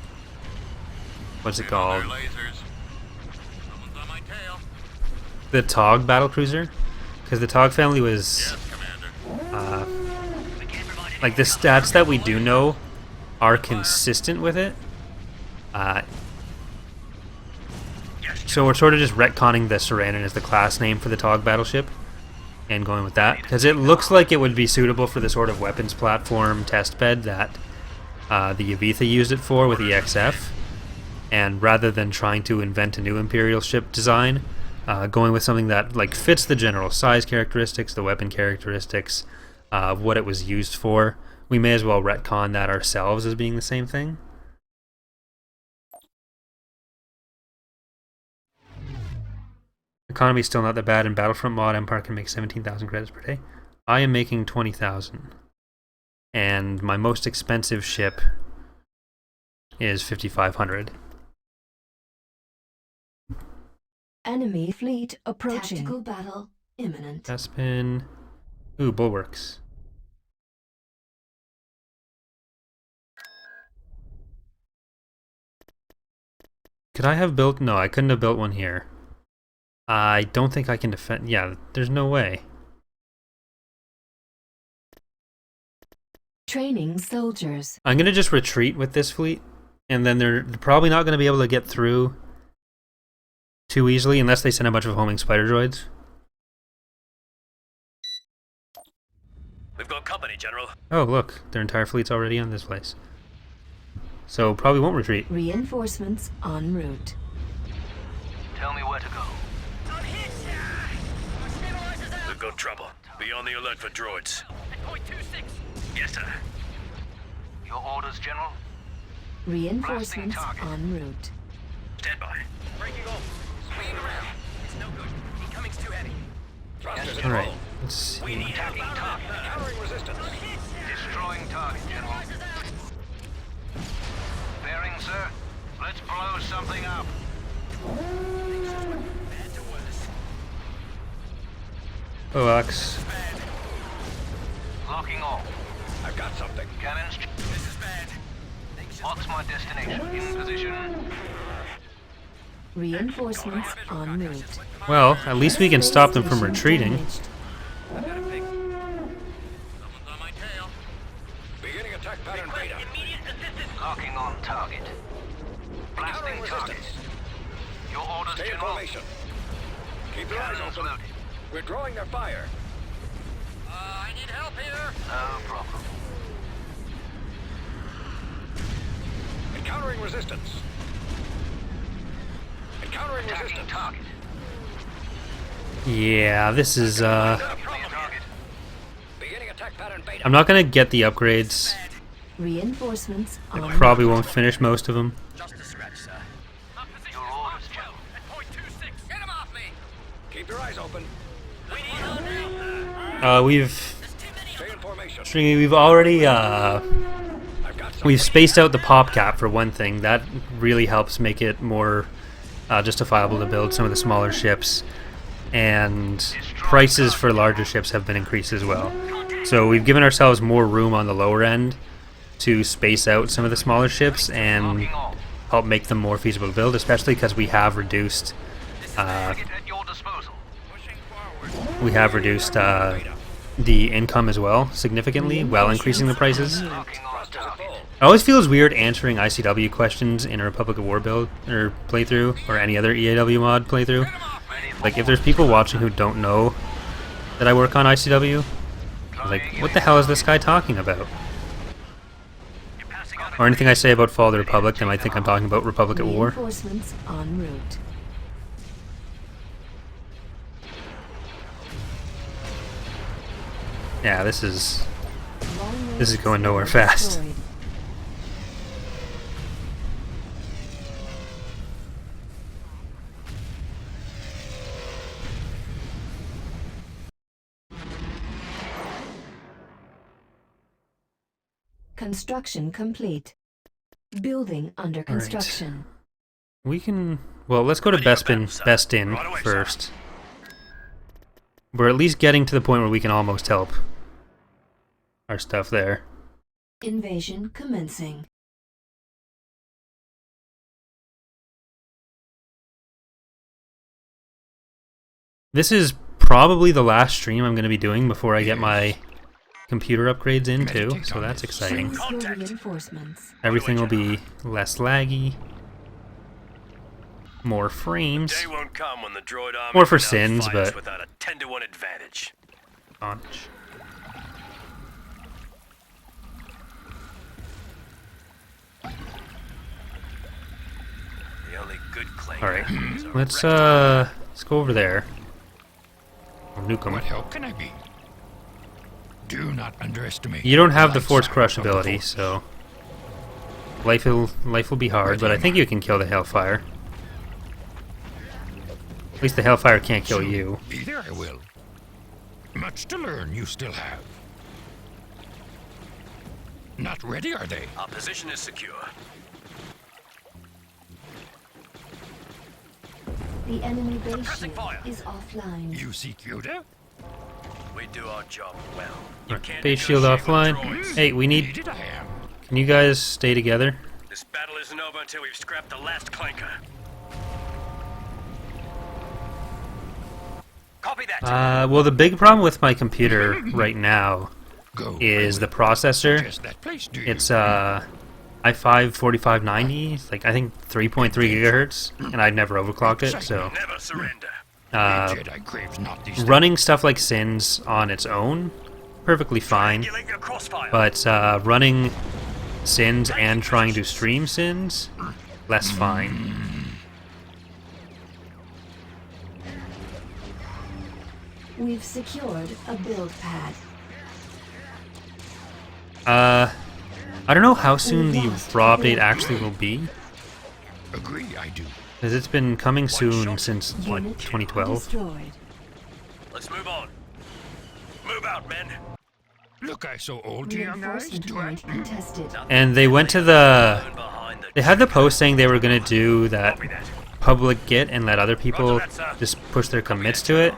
what's it called? Lasers. Someone's on my tail. The Tog battlecruiser, because the Tog family was Yes, Commander. like the stats that we do know are consistent with it. So we're sort of just retconning the Sarandon as the class name for the Tog battleship and going with that, because it looks like it would be suitable for the sort of weapons platform test bed that the Yavitha used it for with the XF. And rather than trying to invent a new Imperial ship design, going with something that like fits the general size characteristics, the weapon characteristics of what it was used for, we may as well retcon that ourselves as being the same thing. Economy's still not that bad. In Battlefront mod, Empire can make 17,000 credits per day. I am making 20,000. And my most expensive ship is 5,500. Enemy fleet approaching. Tactical battle imminent. That's been... Ooh, bulwarks. Could I have built... No, I couldn't have built one here. I don't think I can defend... Yeah, there's no way. Training soldiers. I'm going to just retreat with this fleet, and then they're probably not going to be able to get through too easily unless they send a bunch of homing spider droids. We've got company, General. Oh, look, their entire fleet's already on this place. So probably won't retreat. Reinforcements en route. Tell me where to go. We've got trouble. Be on the alert for droids. Yes, sir. Your orders, General? Reinforcements target. en route. Stand by. Breaking off. Swinging around. It's no good. Incoming's too heavy. All right, let's see. We need attacking target. Countering resistance. Destroying target, General. Bearing, sir. Let's blow something up. Bad to worse. Coax. Locking all. I've got something. Cannons. This is bad. What's my destination? In position. Reinforcements en route. Well, at least we can stop them from retreating. I've got a ping. Someone's on my tail. Beginning attack pattern beta. Immediate assistance. Locking on target. Blasting Countering target. resistance. Your orders, Stay in General. formation. Keep your eyes Cannons open. loaded. We're drawing their fire. I need help here. No problem. Encountering resistance. Encountering Attacking resistance. target. Yeah, this is, Target. Beginning attack pattern beta. I'm not gonna get the upgrades. Reinforcements I en probably won't finish most of them. Just a scratch, sir. Your orders, General. At point 26. Get him off me. Keep your eyes open. We need help. We've already, I've got some. we've spaced out the pop cap for one thing. That really helps make it more justifiable to build some of the smaller ships. And prices for larger ships have been increased as well. So we've given ourselves more room on the lower end to space out some of the smaller ships and Locking all. help make them more feasible to build, especially because we have reduced Target at your disposal. the income as well significantly while increasing the prices. Locking on target. It always feels weird answering ICW questions in a Republic of War build or playthrough or any other EAW mod playthrough. Like if there's people watching who don't know that I work on ICW, like what the hell is this guy talking about? Or anything I say about Fall of the Republic, they might think I'm talking about Republic at War. Reinforcements en route. Yeah, this is Long This is range going nowhere scanner fast. destroyed. Construction complete. Building under construction. we can. Well, let's go to Best In first. We're at least getting to the point where we can almost help our stuff there. Invasion commencing. This is probably the last stream I'm going to be doing before I get my computer upgrades in too, so that's exciting. Choose your reinforcements. Everything will be less laggy, more frames. Day won't come when the droid army More for can sins, outfight us but- without a 10-to-1 advantage. Launch. The only good claim. All right, is a let's wrecked go over there. Or nuke 'em. What help can I be? Do not underestimate. You don't have the light Force side Crush of the ability, Force. so life will be hard, but I think you can kill the Hellfire. At least the Hellfire can't kill you. Either I will. Much to learn you still have. Not ready, are they? Our position is secure. The enemy base Suppressing shield fire. is offline. You seek Yoda? We do our job well. You can't Base shield negotiate with offline. droids. Hey, we need. Needed I am. Can you guys stay together? This battle isn't over until we've scrapped the last clanker. Copy that. Well, the big problem with my computer right now Go. is I the will. processor. Suggest that place, do you? It's i5 4590. It's like I think 3.3 gigahertz, and I'd never overclocked it. So Never surrender. Jedi craves not these running stuff like Sins on its own, perfectly fine. Triangulate your crossfire. But running Sins and trying to stream Sins, less fine. We've secured a build pad. I don't know how soon the raw update actually will be, Agree, I do. because it's been coming soon since like Unit 2012. destroyed. Let's move on. Move out, men. Look, I so old to young eyes, Reinforcement do I? point contested. And they went to the. Learn behind the They had the post saying they were gonna do that Copy that. public Git and let other people Roger that, sir. just push their commits to it.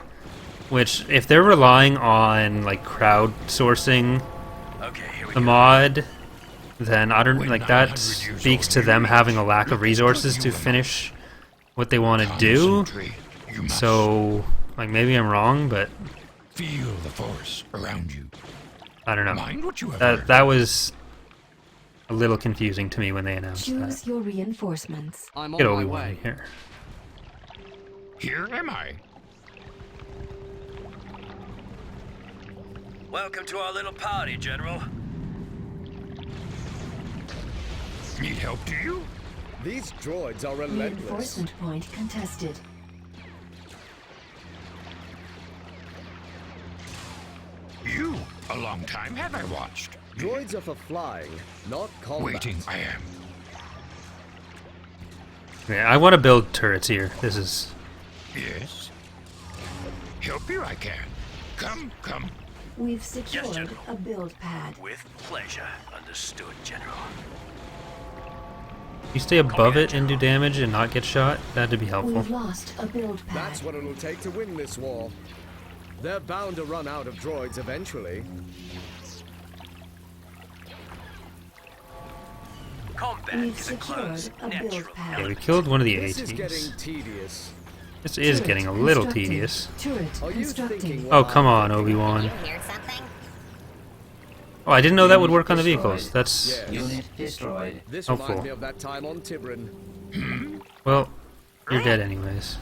Which, if they're relying on like crowdsourcing Okay, here we the go. mod, then I don't When like that 900 years speaks old to them you having a reach, lack of resources to finish what they want to do. Concentrate. You must So, like maybe I'm wrong, but feel the Force around you. I don't know. Mind what you have heard. That was a little confusing to me when they announced Choose that. your reinforcements. I'm on Get my Obi-Wan way. here. Here am I. Welcome to our little party, General. Need help, do you? These droids are relentless. Reinforcement point contested. You, a long time have I watched. Droids are for flying, not combat. Waiting, I am. Yeah, I want to build turrets here. This is Yes. Help you I can. Come, come. We've secured General. a build pad. With pleasure. Understood, General. you stay above it and do damage and not get shot. That'd be helpful. We've lost a build pad. That's what it'll take to win this war. They're bound to run out of droids eventually. Combat We've is a close, secured a natural build pad. Yeah, we killed one of the This is getting ATs. tedious. This is Turret getting a little constructing. tedious. Turret Are you constructing. thinking Oh, what come I'm on, thinking? Obi-Wan. Hear something? Oh, I didn't know that would work on the vehicles. That's... Yes. Unit destroyed. This Oh, reminds cool. me of that time on Tiburon. Well, you're dead anyways.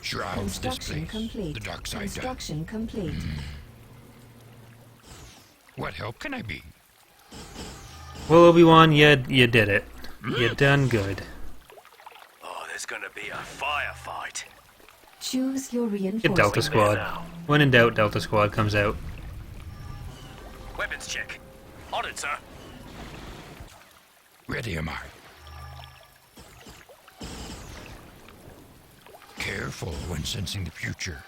Shrouds this Construction place. complete. The dark side does. Construction complete. What help can I be? Well, Obi-Wan, you did it. You done good. Oh, there's gonna be a firefight. Choose your Get reinforcements. Delta Squad. When in doubt, Delta Squad comes out. Weapons check. On it, sir. Ready am I. Careful when sensing the future.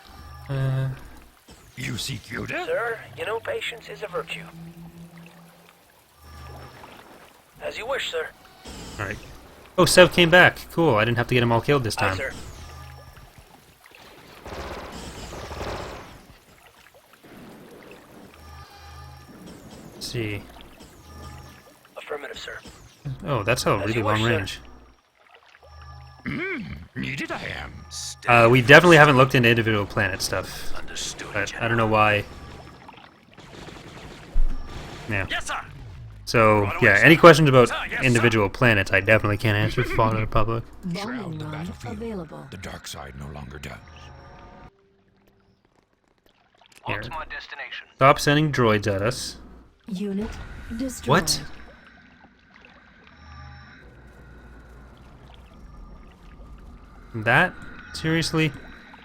You seek Yoda? Sir, you know patience is a virtue. As you wish, sir. Alright. Oh, Sev came back. Cool, I didn't have to get them all killed this Aye, time. sir. Let's see. Affirmative, sir. Oh, that's a As really you wish, long sir. range. Needed I am. We definitely haven't looked into individual planet stuff. Understood, But General. I don't know why. Yeah. Yes, sir. So, Right away, yeah, sir. any questions about Sir, yes, sir. individual planets, I definitely can't answer for Fallout Republic. Shroud Bombing the run battlefield. available. The dark side no longer does. On Here. to my destination. Stop sending droids at us. Unit destroyed. What? That? Seriously?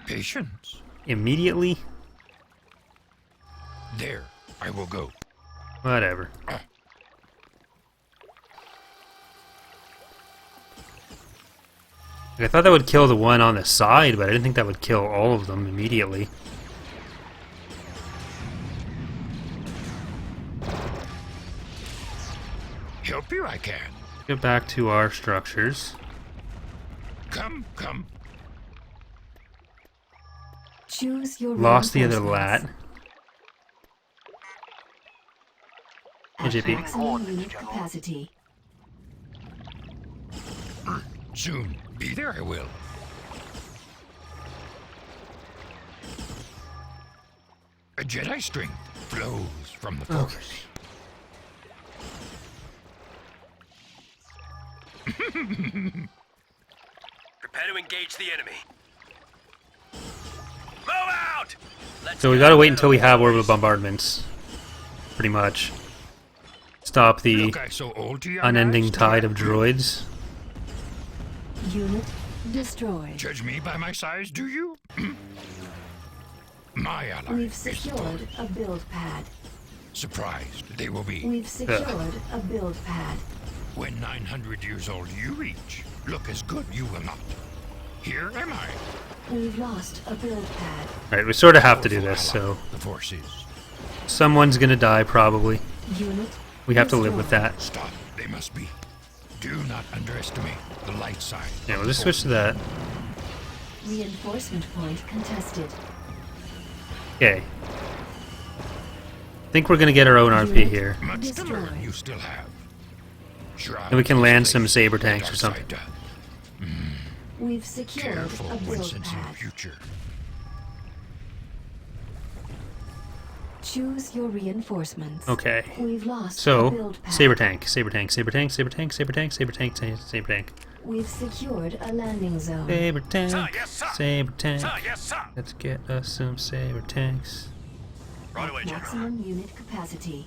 Patience. Immediately? There, I will go. Whatever. I thought that would kill the one on the side, but I didn't think that would kill all of them immediately. Help you I can. Get back to our structures. Come, come. Choose your Lost the other reinforcements. lat. At JP. maximum unit capacity. Soon. Be there, I will. A Jedi strength flows from the Force. Prepare to engage the enemy. Move out! So we gotta wait until we have orbital bombardments. Pretty much. Stop the Look, I so old to you unending guys. tide of droids. Unit destroyed. Judge me by my size, do you? My ally We've is the secured a build pad. surprised they will be We've secured a build pad. when 900 years old you reach. Look as good you will not. Here am I. We've lost a build pad. Alright, we sort of have to do this, so The Force is. someone's gonna die probably. Unit We have to live with that. Stop. They must be. Do not underestimate the light side. Yeah, of we'll the just switch to that. reinforcement point contested. Okay. Think we're gonna get our own RP here. Force. Much to learn Destroyed. you still have. Sure, And we can land some place saber the tanks or dark something. side does. We've secured Careful a when build sensing the pad. future. Choose your reinforcements. Okay. We've lost a So, build pad. saber tank, saber tank, saber tank, saber tank, saber tank, saber tank, saber tank. We've secured a landing zone. Saber tank, Sir, yes, sir. saber tank. Sir, yes, sir. Let's get us some saber tanks. Right away, General. Maximum unit capacity.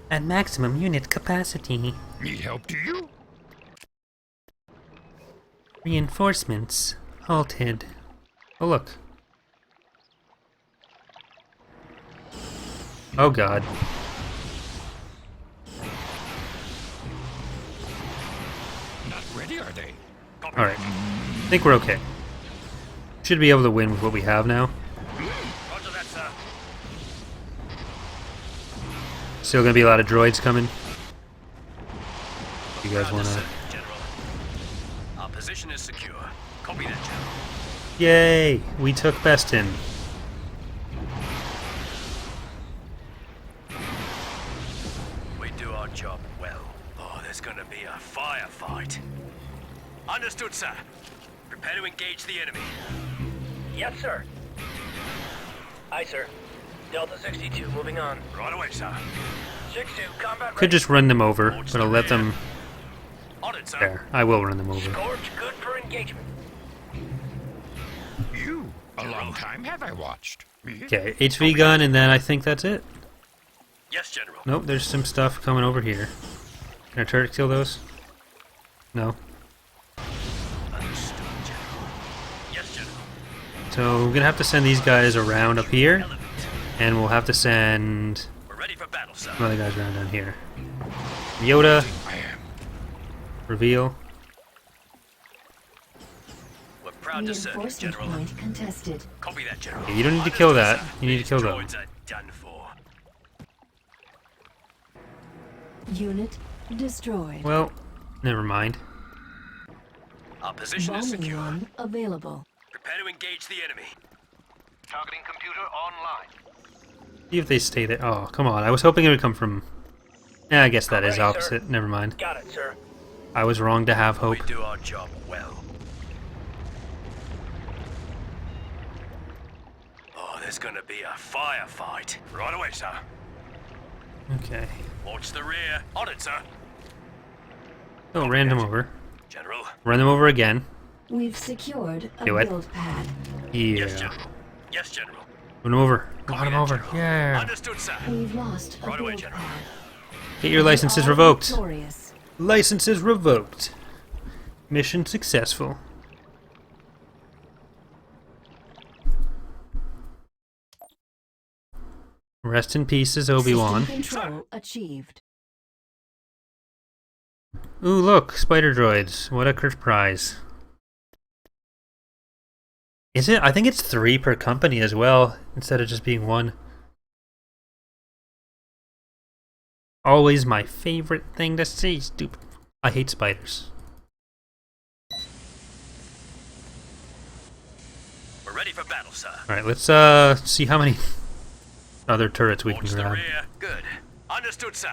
At maximum unit capacity. Need help, do you? Reinforcements halted. Oh look. Oh god. Not ready, are they? Alright. I think we're okay. Should be able to win with what we have now. Roger that, sir. Still gonna be a lot of droids coming. You guys wanna... Understood, General. Our position is secure. Copy that, General. Yay! We took Bestin. We do our job well. Oh, there's gonna be a firefight. Understood, sir. Prepare to engage the enemy. Yes, sir. Aye, sir. Delta 62, moving on. Right away, sir. 6-2, combat Could just run them over, Launch but I'll the let rear. them... On it, sir. There, I will run them over. Scorch, good for engagement. You. A long time have I watched. Okay, HV gun, and then I think that's it. Yes, General. Nope, there's some stuff coming over here. Can our turret kill those? No. Understood, General. Yes, General. So we're gonna have to send these guys around up here, Element. and we'll have to send We're ready for battle, sir. some other guys around down here. Yoda, I am. reveal. We're proud to serve you, Reinforcement General. point contested. Copy that, General. Yeah, you don't need to kill that. Understood, sir. You need to These kill them. droids are done for. Unit destroyed. Well, never mind. Our position is Bombing secure. run available. Prepare to engage the enemy. Targeting computer online. See if they stay there. Oh, come on. I was hoping it would come from... Yeah, I guess that is Ready, sir. opposite. Never mind. Got it, sir. I was wrong to have hope. We do our job well. Oh, there's gonna be a firefight. Right away, sir. Okay. Watch the rear. On it, sir. Oh, ran them over. General. Run them over again. We've secured a Do it. build pad. Yes, Yeah. General. Yes, General. Run them over. Copy Run them that, over. General. Yeah. Understood, sir. We've lost a Right away, build General. pad. Get your licenses We are revoked. victorious. Licenses revoked. Mission successful. Rest in pieces, Obi-Wan. System control achieved. Ooh, look, spider droids. What a prize. Is it? I think it's 3 per company as well, instead of just being 1. Always my favorite thing to see. Stupid. I hate spiders. We're ready for battle, sir. Alright, let's see how many other turrets we can Watch the grab. rear. Good. Understood, sir.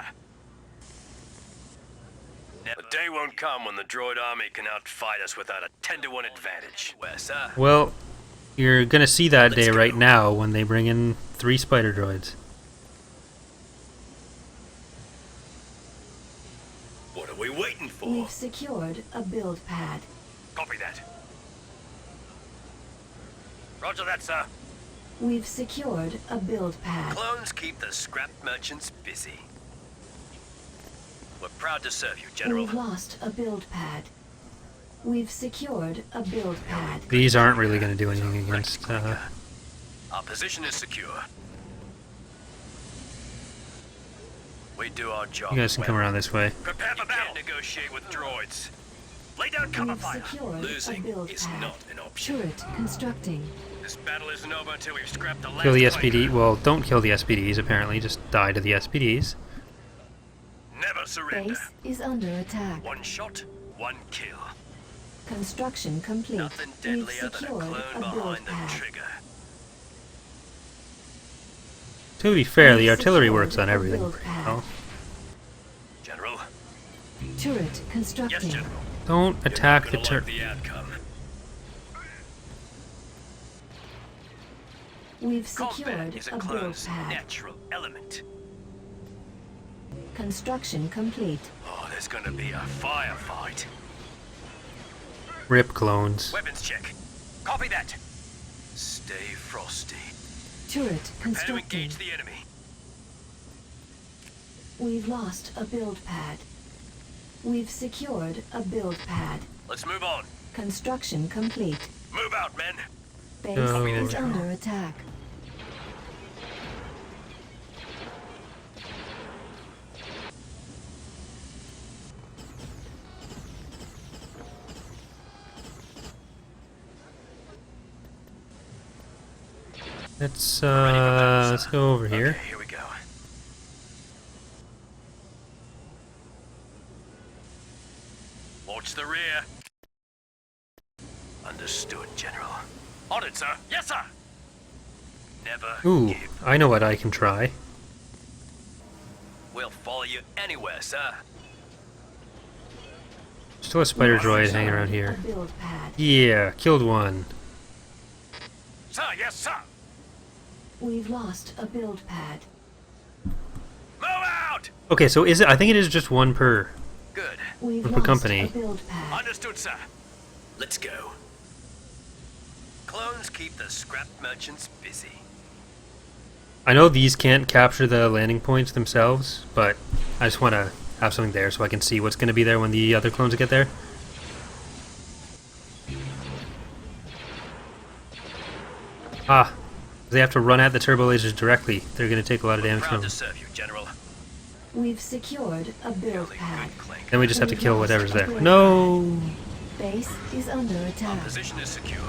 The day won't come when the droid army can outfight us without a 10-to-1 advantage. Where, sir? Well, you're gonna see that Let's day go. right now when they bring in 3 spider droids. What are we waiting for? We've secured a build pad. Copy that. Roger that, sir. We've secured a build pad. Clones keep the scrap merchants busy. We're proud to serve you, General. We've lost a build pad. We've secured a build pad. These aren't really gonna do anything against, Our position is secure. We do our job. you guys can come well. around this way. Prepare for battle. Negotiate with droids. Lay down cover We've fire. secured Losing a build is pad. not an option. Turret constructing. This battle isn't over until we've scrapped the last Kill the plane. SPD. Well, don't kill the SPDs, apparently. Just die to the SPDs. Never surrender. Base is under attack. One shot, one kill. Construction complete. Nothing We've deadlier than a secured clone a build behind the pad. trigger. To be fair, the We've artillery secured works on a everything. build pad. Well, General? Turret Yes, constructing. General. don't You're attack not the gonna turret. like the outcome. We've Combat secured is a a build clone's pad. natural element. Construction complete. Oh, there's gonna be a firefight. Rip clones. Weapons check. Copy that. Stay frosty. Turret Prepare to constructing. engage the enemy. We've lost a build pad. We've secured a build pad. Let's move on. Construction complete. Move out, men. Base No. is under attack. Let's go over here. Okay, here we go. Watch the rear. Understood, General. On it, sir. Yes, sir. Never Ooh, give. I know what I can try. We'll follow you anywhere, sir. Still a spider We've droid secured hanging around a here. build pad. Yeah, killed one. Sir, yes, sir. We've lost a build pad. Move out! Okay, so is it? I think it is just 1 per. Good. We've Per lost company. a build pad. Understood, sir. Let's go. Clones keep the scrap merchants busy. I know these can't capture the landing points themselves, but I just want to have something there so I can see what's going to be there when the other clones get there. Ah, they have to run at the turbo lasers directly. They're going to take a lot of damage Proud from to them. serve you, General. We've secured a build Only pad. good clink. Then we just have to We've kill lost whatever's a there. build No! Base is under attack. Position is secure.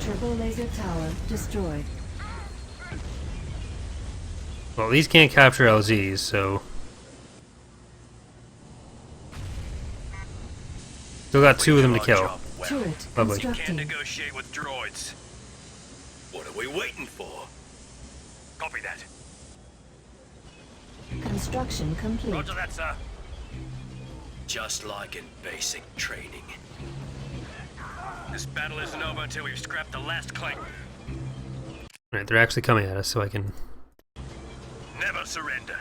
Turbo laser tower destroyed. Well, these can't capture LZs, so... Still got 2 of them to Our kill. job well. Turret Lovely. Can't constructing. negotiate with droids. What are we waiting for? Copy that. Construction complete. Roger that, sir. Just like in basic training. This battle isn't over until we've scrapped the last clank. Alright, they're actually coming at us, so I can... Never surrender.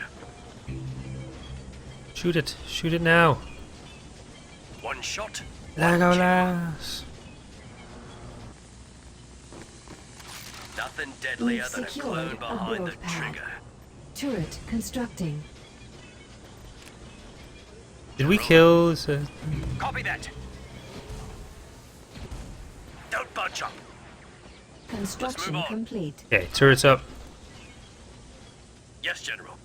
Shoot it! Shoot it now! One shot. Legolas! Nothing deadlier We've than a secured clone a behind the build pad. trigger. Turret constructing. Did we kill... Copy that. Don't budge up. Construction on. complete. Okay, turret's up. Yes, General.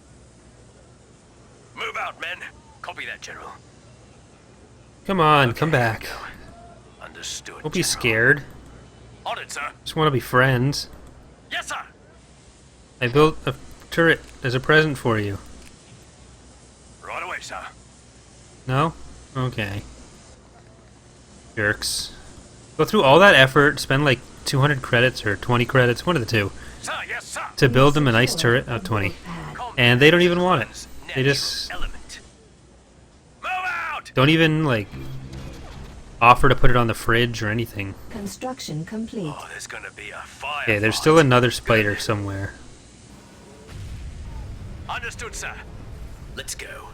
Move out, men. Copy that, General. Come on, Okay, come here we back. go. Understood. Don't be General. scared. On it, sir. Just want to be friends. Yes, sir. I built a turret as a present for you. Right away, sir. No? Okay. Jerks. Go through all that effort, spend like 200 credits or 20 credits, one of the two, Sir, yes, sir. to build them a nice turret. 20. And they don't even want it. They Natural just element. Move out. don't even, like, offer to put it on the fridge or anything. Construction complete. Oh, there's gonna be a fire. Okay, there's still another spider somewhere. Understood, sir. Let's go.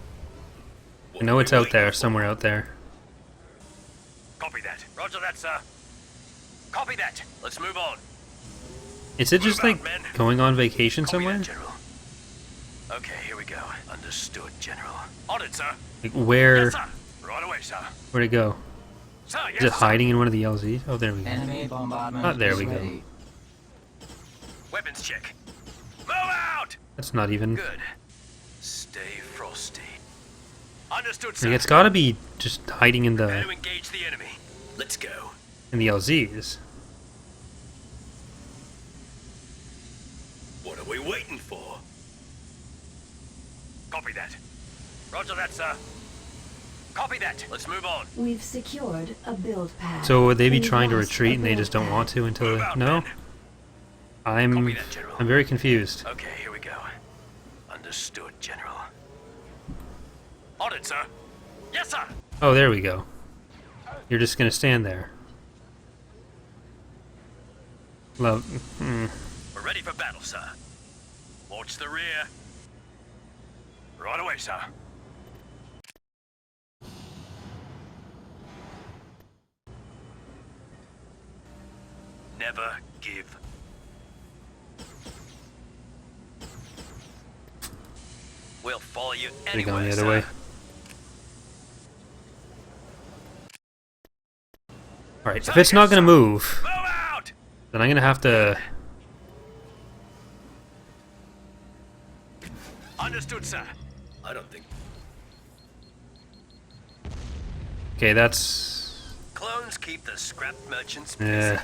I know it's out there, somewhere out there. Copy that. Roger that, sir. Copy that. Let's move on. Is it just, Move out, like, men. going on vacation Copy somewhere? that, General. Okay, here we go. Understood, General. On it, sir. Like, where... Yes, sir. Right away, sir. Where'd it go? Sir, yes, Is it sir. hiding in one of the LZs? Oh, there we go. Enemy bombardment. Ah, there we is go. ready. Weapons check. Move out. That's not even... Good. Stay frosty. Understood, Like, sir. it's gotta be just hiding in Prepare the to engage the enemy. Let's go. LZs. What are we waiting for? Copy that. Roger that, sir. Copy that. Let's move on. We've secured a build pad. So would they be We trying to lost retreat a and they build just don't pad. want to until... Move out, No? men. Copy that, General. I'm very confused. Okay, here we go. Understood, General. On it, sir. Yes, sir. Oh, there we go. You're just gonna stand there. Love... We're ready for battle, sir. Watch the rear. Right away, sir. Never give. We'll follow you They're anywhere, going the sir. other way. Alright, if it's not gonna move, Move out! then I'm gonna have to... Understood, sir. I don't think Okay, that's... clones keep the scrap merchants busy. Yeah.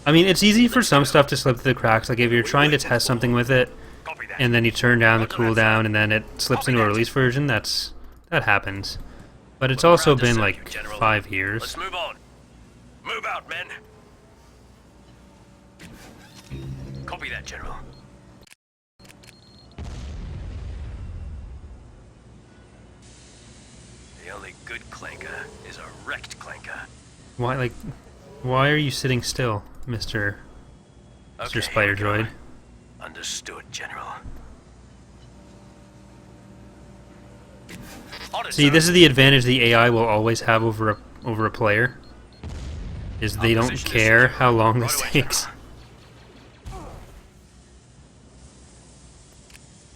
I mean, it's easy for some stuff to slip through the cracks. Like if you're trying to test something with it, Copy that. and then you turn down the cooldown, and then it slips into a release version, that happens. But it's also Proud to been serve like you, General. 5 years. Let's move on. Move out, men. Copy that, General. The only good clanker is a wrecked clanker. Why are you sitting still, Mr. Okay, Spider here we go. Droid? Understood, General. On it, See, sir. this is the advantage the AI will always have over a player. Is they don't Opposition is care secure. how long Right this away, takes. General.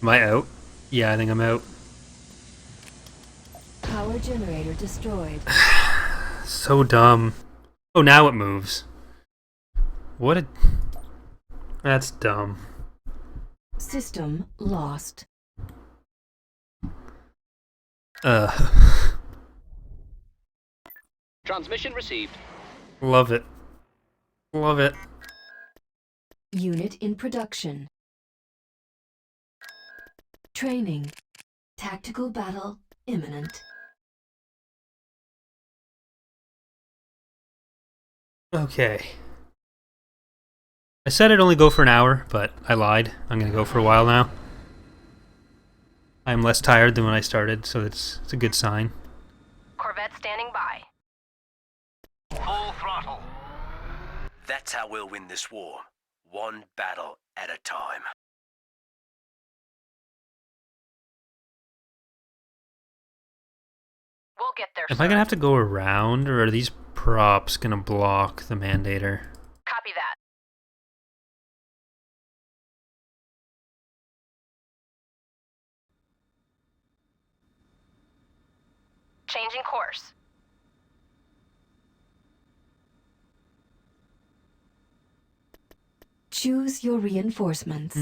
Am I out? Yeah, I think I'm out. Power generator destroyed. So dumb. Oh, now it moves. What a... That's dumb. System lost. Transmission received. Love it. Love it. Unit in production. Training. Tactical battle imminent. Okay. I said I'd only go for an hour, but I lied. I'm gonna go for a while now. I'm less tired than when I started, so it's a good sign. Corvette standing by. Full throttle. That's how we'll win this war. One battle at a time. We'll get there Am soon. I gonna have to go around, or are these props gonna block the Mandator? Copy that. Changing course. Choose your reinforcements.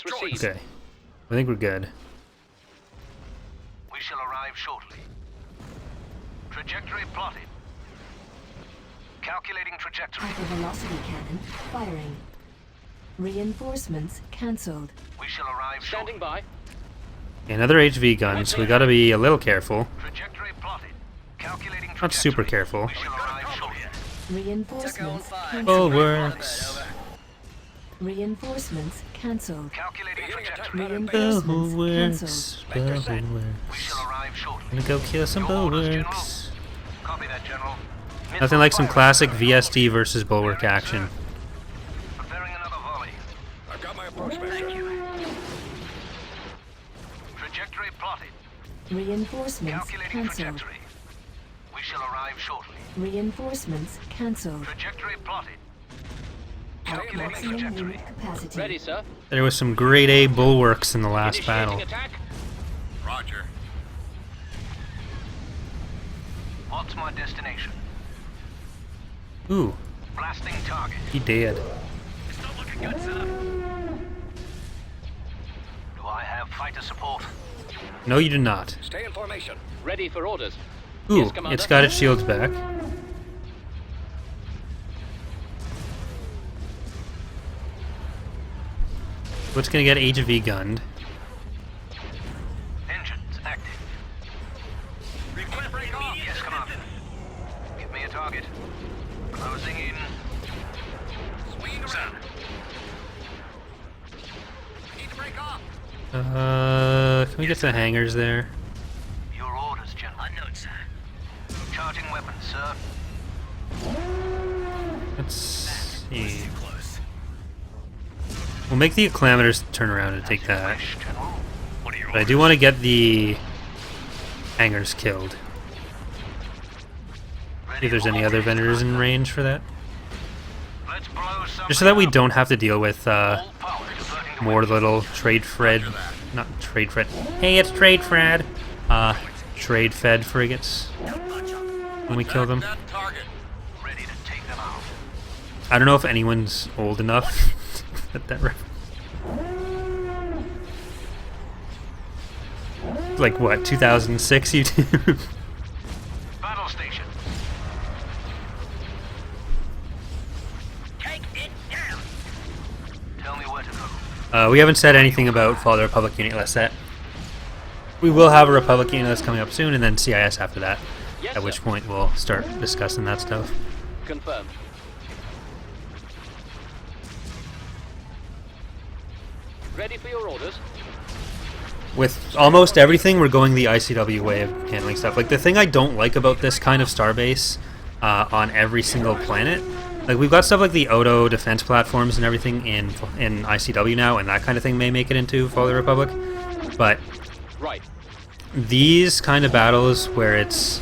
Proceed. Okay. I think we're good. We shall arrive shortly. Trajectory plotted. Calculating trajectory. Hypervelocity cannon firing. Reinforcements cancelled. We shall arrive shortly. Standing by. Another HV gun, so we gotta be a little careful. Trajectory plotted. Calculating trajectory. Not super careful. We shall arrive shortly. Reinforcements cancelled. Bulwarks. Reinforcements cancelled. Calculating trajectory. Reinforcements Bulwarks. cancelled. We Bulwarks. shall arrive shortly. Gonna go kill some Your orders, General. bulwarks. Copy that, General. Nothing like some Missile classic fire. VSD versus bulwark action. Preparing another volley. I've got my approach, Thank you. Trajectory plotted. Reinforcements Calculating cancelled. trajectory. We shall arrive shortly. Reinforcements cancelled. Trajectory plotted. At Calculating maximum trajectory. unit capacity. Ready, sir. There was some grade A bulwarks in the last battle. Initiating attack. Roger. What's my destination? Ooh, Blasting target. he did. It's not looking good, sir. Do I have fighter support? No, you do not. Stay in formation. Ready for orders. Ooh, Yes, Commander. it's got its shields back. What's gonna get HV gunned? Engines active. Request immediate Yes, Commander. Give me a target. Closing in. swing around. Need to break off. Can we get the hangars there? Your orders, General. Unknown, sir. Charging weapons, sir. Let's see. Too close. We'll make the acclamators turn around and take that. Wish, General. What are your But I do want to get the hangars killed. See if there's any other vendors in range for that. Let's blow Just so that we something don't have to deal with up. All power diverting to more little trade Fred. Not trade Fred. Hey, it's trade Fred. Trade Fed frigates. When we kill them. Target. ready to take them out. I don't know if anyone's old enough at that like what, 2006 YouTube? Battle station. Take it down. Tell me where to go. We haven't said anything about Father Republic Unit list set. We will have a Republic Unit list coming up soon, and then CIS after that. Yes, At which sir. point we'll start discussing that stuff. Confirmed. Ready for your orders. With almost everything, we're going the ICW way of handling stuff. Like, the thing I don't like about this kind of starbase on every single planet, like, we've got stuff like the Odo defense platforms and everything in ICW now, and that kind of thing may make it into Fall of the Republic. But Right. these kind of battles where it's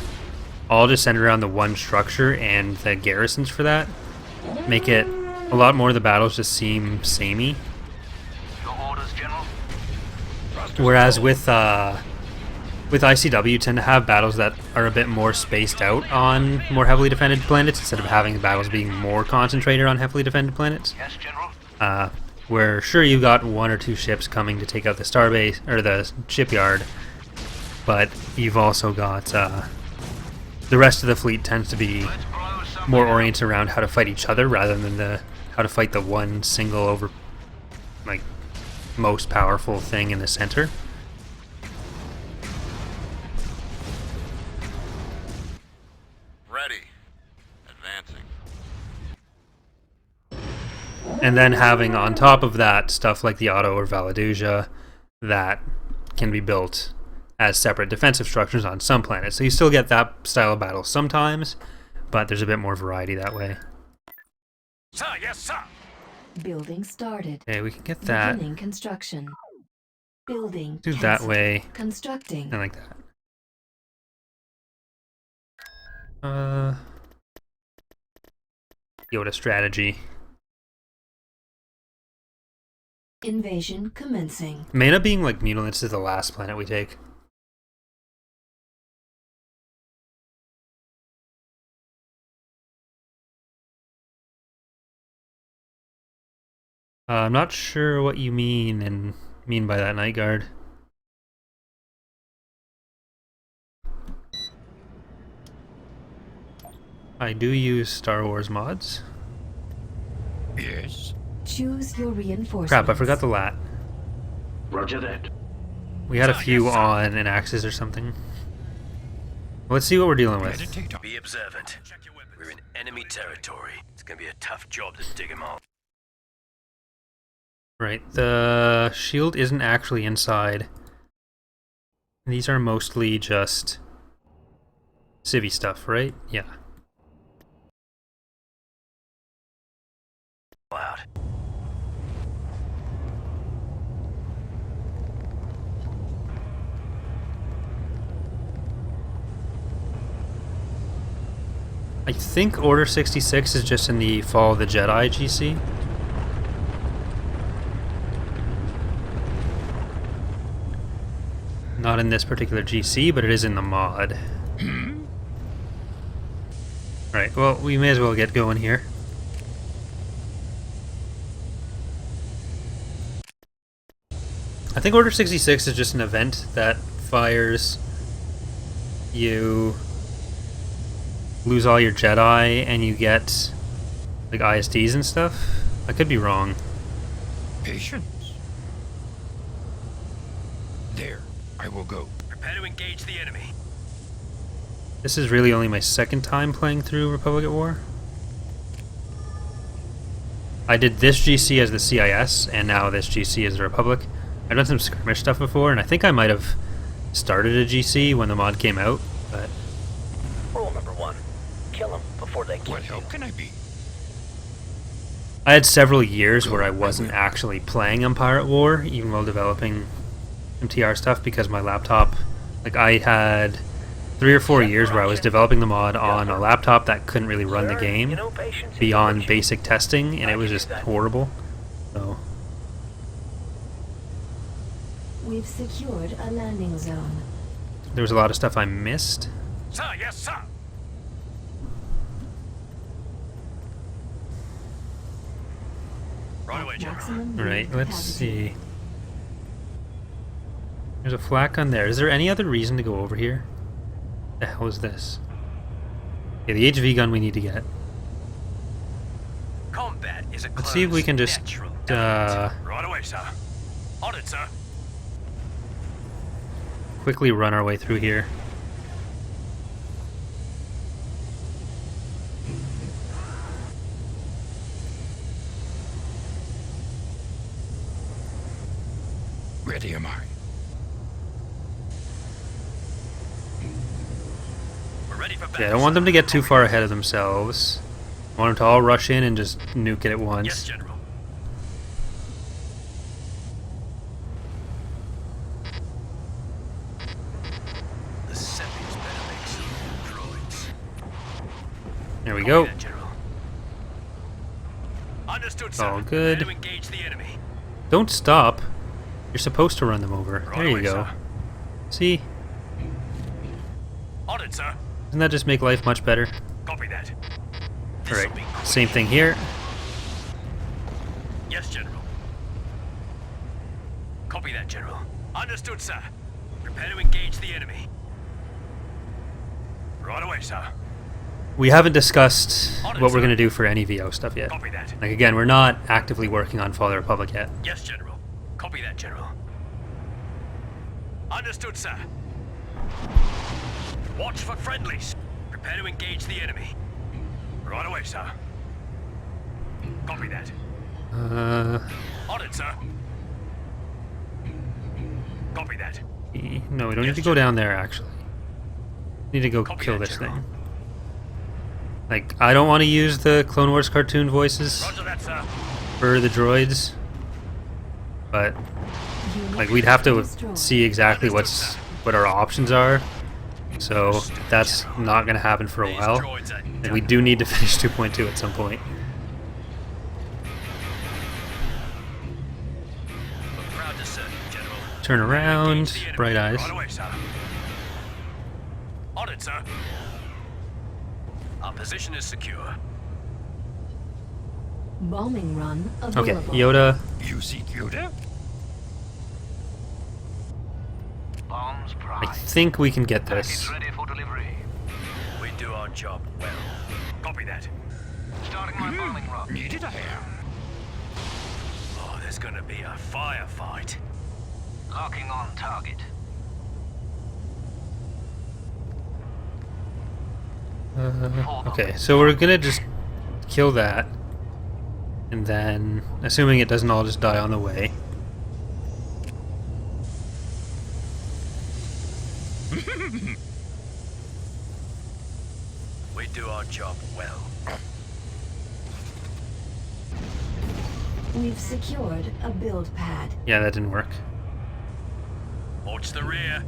all just centered around the one structure and the garrisons for that make it a lot more of the battles just seem samey. Your orders, General. Whereas with ICW, you tend to have battles that are a bit more spaced out on more heavily defended planets instead of having the battles being more concentrated on heavily defended planets. Yes, General. Where sure you've got one or two ships coming to take out the starbase or the shipyard, but you've also got the rest of the fleet tends to be Let's blow something more up. oriented around how to fight each other rather than how to fight the one single over like most powerful thing in the center. Ready. Advancing. And then having on top of that stuff like the Otto or Valaduja that can be built as separate defensive structures on some planets. So you still get that style of battle sometimes, but there's a bit more variety that way. Sir, yes, sir. Building started. Okay, we can get that. Beginning construction. Building. Do that cancelled. way Constructing. and like that. Yoda strategy. Invasion commencing. May end up being like Muunilinst is the last planet we take. I'm not sure what you mean by that, Night Guard. I do use Star Wars mods. Yes. Choose your reinforcements. Crap, I forgot the lat. Roger that. We had a few on an Axis or something. Let's see what we're dealing with. Meditate on. Be observant. We're in enemy territory. It's gonna be a tough job to dig them out. Right, the shield isn't actually inside. These are mostly just civvy stuff, right? Yeah. Loud. I think Order 66 is just in the Fall of the Jedi GC. Not in this particular GC, but it is in the mod. Right, well, we may as well get going here. I think Order 66 is just an event that fires you lose all your Jedi and you get like ISDs and stuff. I could be wrong. Patience. There, I will go. Prepare to engage the enemy. This is really only my second time playing through Republic at War. I did this GC as the CIS, and now this GC as the Republic. I've done some skirmish stuff before, and I think I might have started a GC when the mod came out, but... Rule number 1. Kill them before they kill What you. help can I be? I had several years where I wasn't actually playing Empire at War, even while developing MTR stuff, because my laptop... Like, I had 3 or 4 years where I was developing the mod on a laptop that couldn't really run the game beyond basic testing, and it was just horrible. So... We've secured a landing zone. there was a lot of stuff I missed. Sir, yes, sir. Right away, General. Maximum Right, unit let's capacity. see. There's a flak on there. Is there any other reason to go over here? The hell is this? Yeah, the HV gun we need to get. Combat is a Let's see if we can just, right away, sir. On it, sir. quickly run our way through here. Ready am I. We're ready for battle. Yeah, I don't want them to get too far ahead of themselves. I want them to all rush in and just nuke it at Yes, once. General. The Seppies better make some droids. There we go. Copy that, General. Understood, sir. All good. Prepare to engage the enemy. Don't stop. You're supposed to run them over. Right There you away, go. sir. See? On it, sir. Doesn't that just make life much better? Copy that. This'll Alright, be quick. same thing here. Yes, General. Copy that, General. Understood, sir. Prepare to engage the enemy. Right away, sir. We haven't discussed On it, what we're sir. going to do for any VO stuff yet. Copy that. Like, again, we're not actively working on Fall of the Republic yet. Yes, General. Copy that, General. Understood, sir. Watch for friendlies. Prepare to engage the enemy. Right away, sir. Copy that. On it, sir. Copy that. No, we don't need Yes, to go down there, actually. We need to go Copy kill that, this General. thing. Like, I don't want to use the Clone Wars cartoon voices Roger that, sir. for the droids, but Unit like we'd have to destroyed. see exactly what our options are. So that's not going to happen for a These while. droids are And we do need to finish 2.2 at some point. We're proud to serve you, General. Turn around, Engage the enemy. bright eyes. Right away, sir. On it, sir. Our position is secure. Bombing run Okay, available. Yoda. You seek Yoda? Bombs I prime. think we can get this. Package ready for delivery. We do our job well. Copy that. Starting my bombing run. Needed a hand. Oh, there's gonna be a firefight. Locking on target. Okay, so we're gonna just kill that. And then, assuming it doesn't all just die on the way. We do our job well. We've secured a build pad. Yeah, that didn't work. Watch the rear.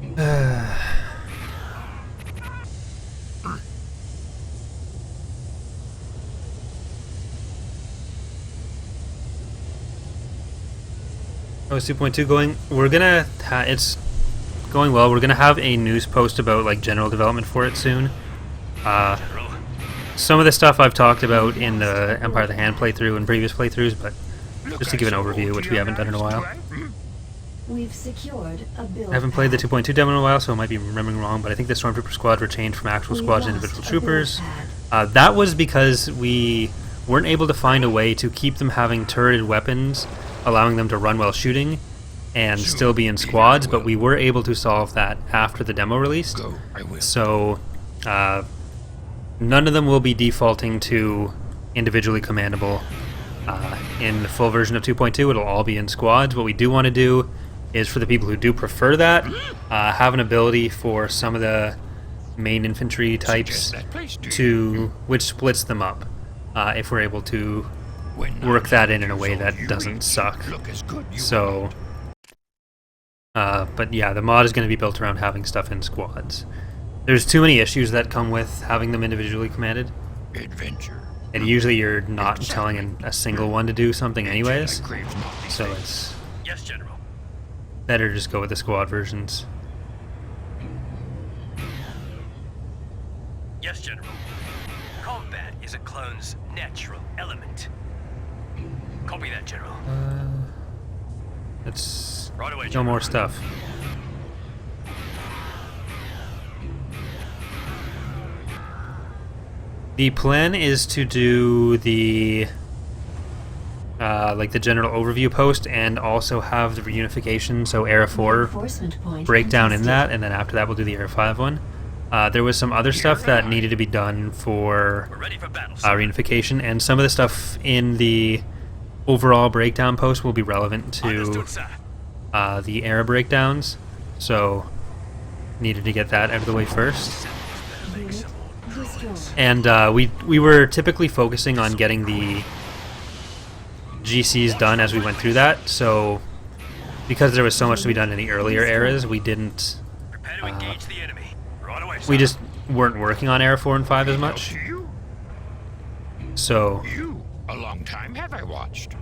Oh, is 2.2 going? We're gonna. It's going well. We're gonna have a news post about like general development for it soon. General. Some of the stuff I've talked about in the Empire of the Hand playthrough and previous playthroughs, but just to give an overview, which we haven't done in a while. We've secured a build I haven't played the pad. 2.2 demo in a while, so I might be remembering wrong, but I think the Stormtrooper squads were changed from actual We squads to lost individual a build troopers. pad. That was because we weren't able to find a way to keep them having turreted weapons, allowing them to run while shooting, and still be in squads, but we were able to solve that after the demo released. Go, I will. So, none of them will be defaulting to individually commandable. In the full version of 2.2, it'll all be in squads. What we do want to do is, for the people who do prefer that, have an ability for some of the main infantry types Suggest that place to to which splits them up. If we're able to When work that in a way so that you doesn't eat, suck. Look as good you So, want. but yeah, the mod is going to be built around having stuff in squads. There's too many issues that come with having them individually commanded, Adventure. and usually you're not telling a single one to do something anyways, Jedi craves not these so things. it's Yes, General. better to just go with the squad versions. Yes, General. Combat is a clone's natural element. Copy that, General. Let's Right away, no General. more stuff. The plan is to do the like the general overview post and also have the reunification, so Era 4 Reinforcement point breakdown in contested. that, and then after that we'll do the Era 5 one. There was some other stuff that needed to be done for We're ready for battle, sir. reunification, and some of the stuff in the overall breakdown post will be relevant to Understood, sir. the Era breakdowns, so needed to get that out of the way first. Unit destroyed. And we were typically focusing on getting the GCs done as we went through that, so because there was so much to be done in the earlier eras, we didn't Prepare to engage the enemy. Right away, sir. we just weren't working on Era 4 and 5 as Help much. to you. So You. A long time have I watched.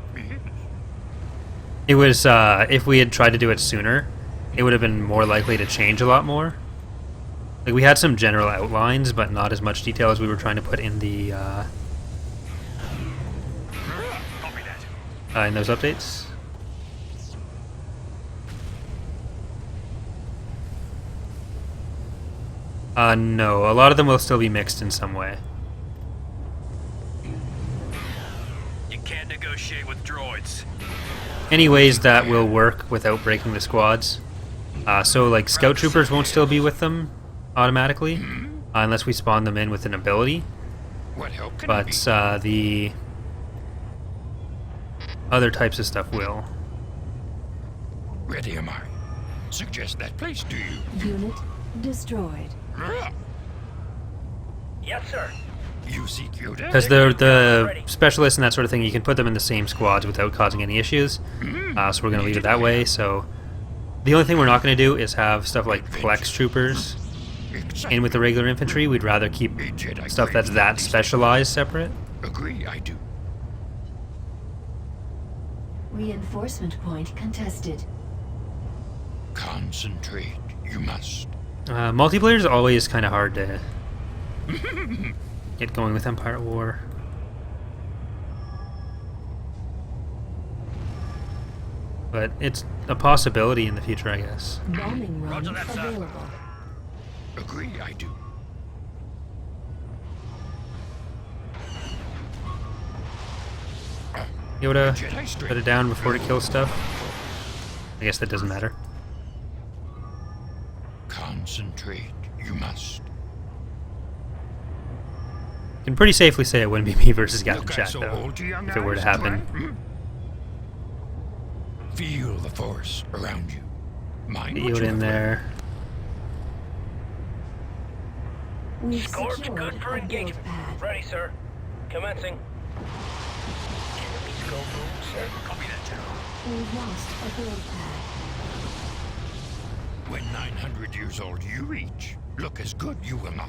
it was if we had tried to do it sooner, it would have been more likely to change a lot more. Like, we had some general outlines, but not as much detail as we were trying to put in the Copy that. in those updates. No, a lot of them will still be mixed in some way. You can't negotiate with droids. Any ways that will work without breaking the squads. So, like, scout troopers won't still be with them automatically, unless we spawn them in with an ability. What help can I be? But the other types of stuff will. Ready am I. Suggest that place to you. Unit destroyed. Yes, sir. You seek Yoda? Because the specialists and that sort of thing, you can put them in the same squads without causing any issues. So we're going to leave it that way. So the only thing we're not going to do is have stuff like Plex troopers in with the regular infantry. We'd rather keep A Jedi stuff that's craves that not these specialized separate. Agree, I do. Reinforcement point contested. Concentrate. You must. Multiplayer is always kind of hard to get going with Empire at War. But it's a possibility in the future, I guess. Bombing run Roger that, sir. available. Agree, I do. Yoda, Jedi strength. put it down before it kills stuff. I guess that doesn't matter. Concentrate, you must. Can pretty safely say it wouldn't be me versus Captain Look, I'm Shack, so though, old to young if it were to eyes, happen. twin. Feel the force around you. Mind Get what Yoda you in have there. We've Scored secured good for a build engagement. pad. Ready, sir. Commencing. Enemy skull room, sir. Copy that, General. We've lost a build pad. When 900 years old you reach, look as good you will not.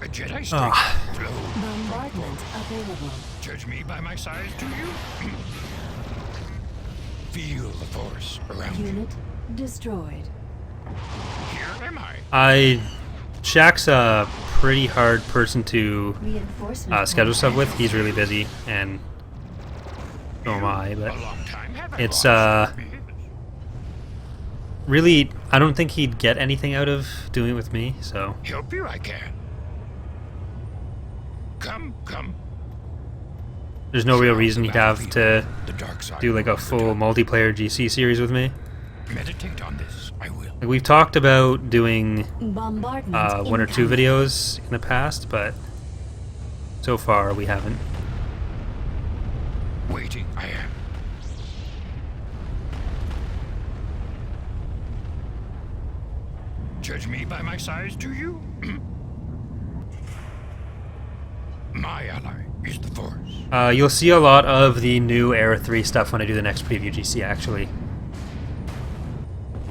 A Jedi strength flow. Bombardment available. Judge me by my size, do you? Feel the force around you. Unit destroyed. Here am I. Shack's a pretty hard person to Reinforcement schedule stuff pad. with. He's really busy, and so am I, A but long time have I it's, lost. really, I don't think he'd get anything out of doing it with me, so. Help you I can. Come, come. There's no real reason he'd have to The dark side do like a full multiplayer GC series with me. meditate on this. I will. Like, we've talked about doing Bombardment one or two incoming. videos in the past, but so far we haven't. Waiting, I am. Judge me by my size, do you? My ally is the Force. You'll see a lot of the new Era 3 stuff when I do the next preview GC, actually.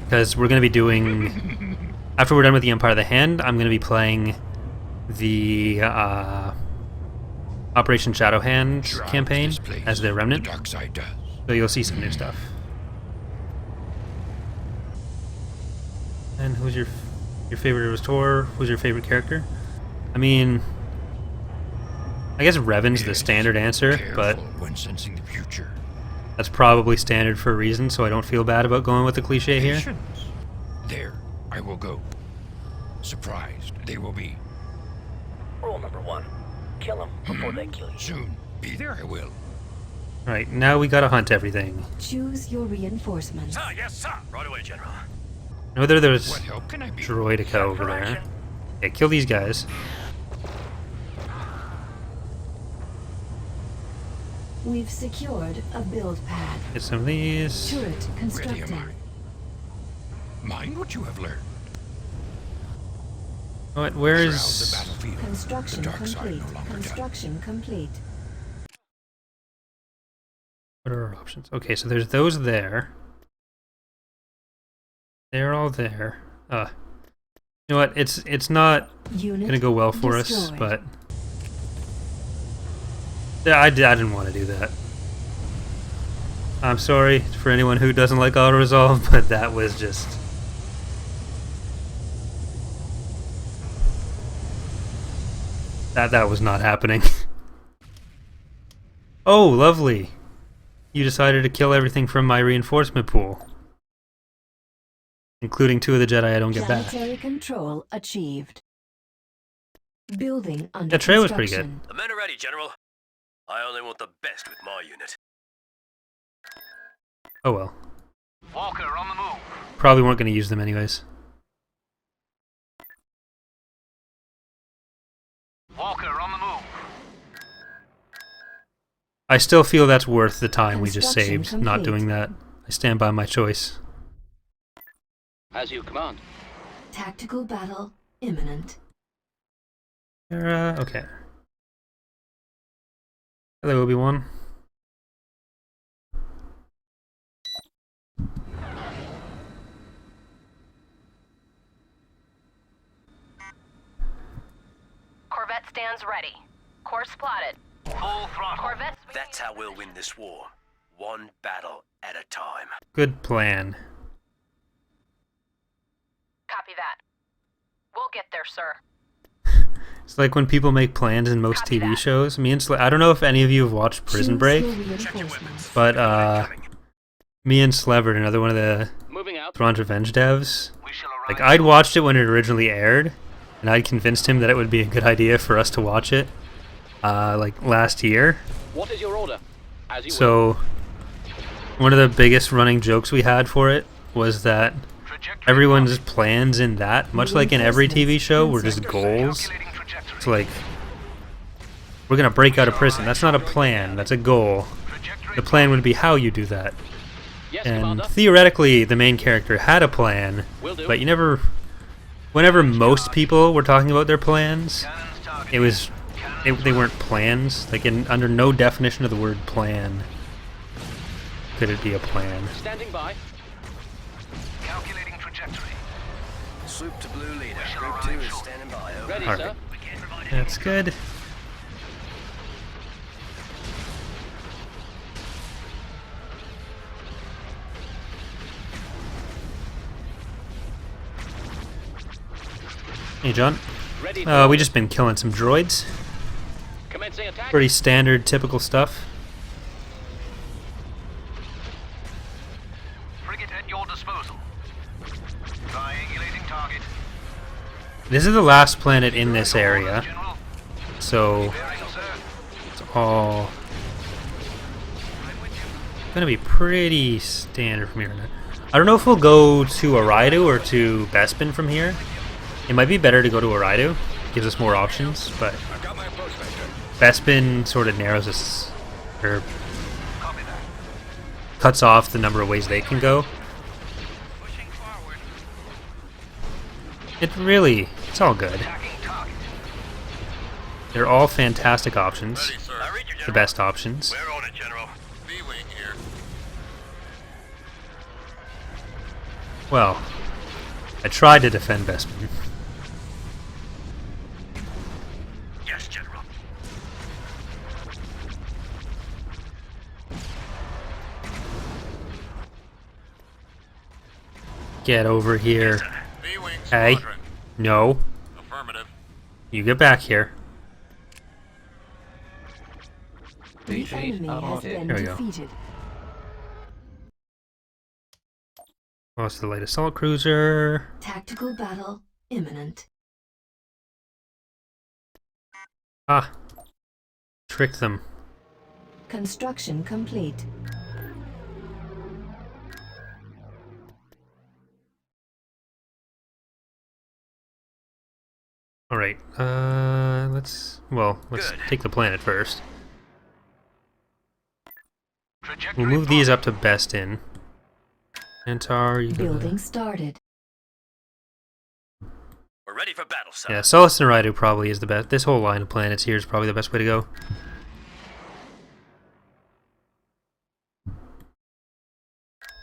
Because we're going to be doing... After we're done with the Empire of the Hand, I'm going to be playing the Operation Shadowhand Drive campaign this place. as the Remnant. The dark side does. So you'll see some new stuff. And who's your favorite restorer? Who's your favorite character? I mean, I guess Revan's the Yes, standard answer, but careful when sensing the future. that's probably standard for a reason, so I don't feel bad about going with the cliche here. Patience. There, I will go. Surprised they will be. Rule number 1. Kill them before they kill you. Soon. Be there, I will. Right, now we gotta hunt everything. Choose your reinforcements. Sir, yes, sir. Right away, General. I know there's What help can I be? Droidica over there. Yeah, kill these guys. We've secured a build pad. Get some of these. Turret Ready am constructed. I. Mind what you have learned. What? Shroud the Where's... battlefield. Construction The dark side complete. no longer does. Construction complete. What are our options? Okay, so there's those there. They're all there. You know what? It's not Unit gonna go well for us, destroyed. but yeah, I didn't want to do that. I'm sorry for anyone who doesn't like auto resolve, but that was just that was not happening. Oh, lovely! You decided to kill everything from my reinforcement pool, including 2 of the Jedi I don't get back. Planetary control achieved. Building under That tray was pretty good. construction. The men are ready, General. I only want the best with my unit. Oh well. Walker on the move. Probably weren't going to use them anyways. Walker on the move. I still feel that's worth the time we just Construction saved not complete. doing that. I stand by my choice. As you command. Tactical battle imminent. Okay. Hello, Obi-Wan. Corvette stands ready. Course plotted. Full throttle. Corvette That's how we'll win this war. One battle at a time. Good plan. Copy that. We'll get there, sir. It's like when people make plans in most Copy TV that. shows. Me and I don't know if any of you have watched Prison Choose Break, your Check your reinforcements. weapons. but Incoming. Me and Slevert, another one of the Moving out. Thrawn's Revenge devs. We shall arrive. Like, I'd watched it when it originally aired, and I'd convinced him that it would be a good idea for us to watch it, like, last year. What is your order? As you will. So, one of the biggest running jokes we had for it was that everyone's plans in that, much like in every TV show, were just goals. It's like, we're gonna break out of prison. That's not a plan, that's a goal. The plan would be how you do that. Yes, And Commander. theoretically, the main character had a plan, Will do. but you never... Whenever most people were talking about their plans, it was... they weren't plans. Like, under no definition of the word plan could it be a plan. Standing by. Calculating trajectory. Swoop to blue leader. Group 2 is standing by. Over. Ready, All sir. right. That's good. Hey, John. Ready. We just been killing some droids. Commencing attack. Pretty standard, typical stuff. Frigate at your disposal. Triangulating target. This is the last planet in this area, General. so Bearing, sir. it's all gonna be pretty standard from here on out. I don't know if we'll go to Aridu or to Bespin from here. It might be better to go to Aridu. Gives us more options, but Bespin sort of narrows us, or Copy that. cuts off the number of ways they can go. Pushing forward. It's all good. Attacking target. They're all fantastic options. Ready, sir. I read you, The General. best options. We're on it, General. B-Wing here. Well, I tried to defend Bespin. Yes, General. Get over here. B-Wing Hey. squadron. No. Affirmative. You get back here. The enemy has been There we go. defeated. Lost the light assault cruiser. Tactical battle imminent. Ah. Tricked them. Construction complete. Alright, let's Good. take the planet first. Trajectory We'll move these up to Bestin. Antar, you go. Building started. We're ready for battle, sir. Yeah, Solus and Raidu probably is the best. This whole line of planets here is probably the best way to go.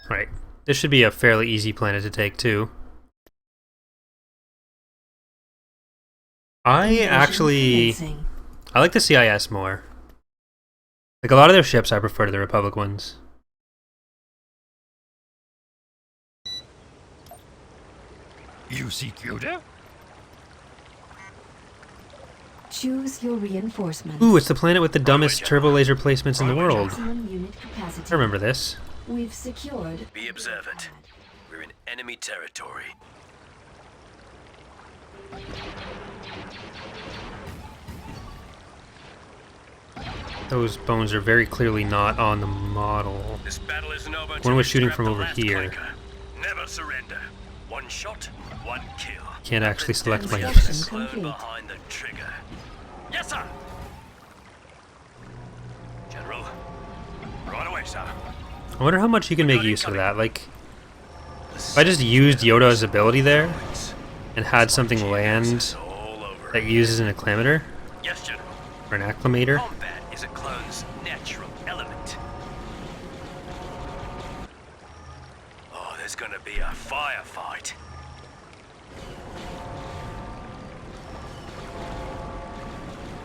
Right. This should be a fairly easy planet to take, too. I Commencing. like the CIS more. Like, a lot of their ships, I prefer to the Republic ones. You seek Yoda? Choose your reinforcements. Ooh, it's the planet with the dumbest turbo laser placements in the world. Maximum unit capacity. I remember this. We've secured. Be observant. We're in enemy territory. Those bones are very clearly not on the model. This battle isn't over One until was we shooting scrap from the over last here. clanker. Never surrender. One shot, one kill. Can't actually select my Construction units. Clone complete. behind the trigger. Yes, sir. General. Right away, sir. I wonder how much you can make use of that. Like, if I just used Yoda's ability there and had something land All over. that uses an acclimator Yes, General. or an acclimator. Combat is a clone's natural element. Oh, there's gonna be a firefight.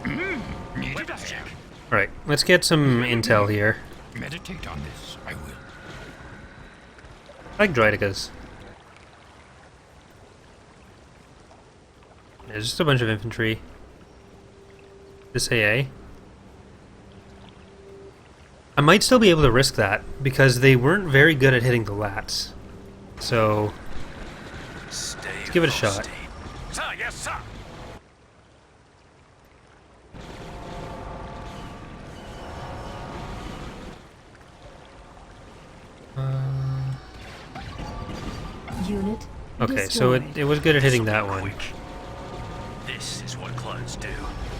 Need Weapons it? check. Alright, let's get some intel here. Meditate on this, I will. I like Droidekas. There's just a bunch of infantry. This AA. I might still be able to risk that, because they weren't very good at hitting the lats. So, let's give it a shot. Sir, yes, sir. Unit Okay, so it was good at hitting that one. This is what clones do.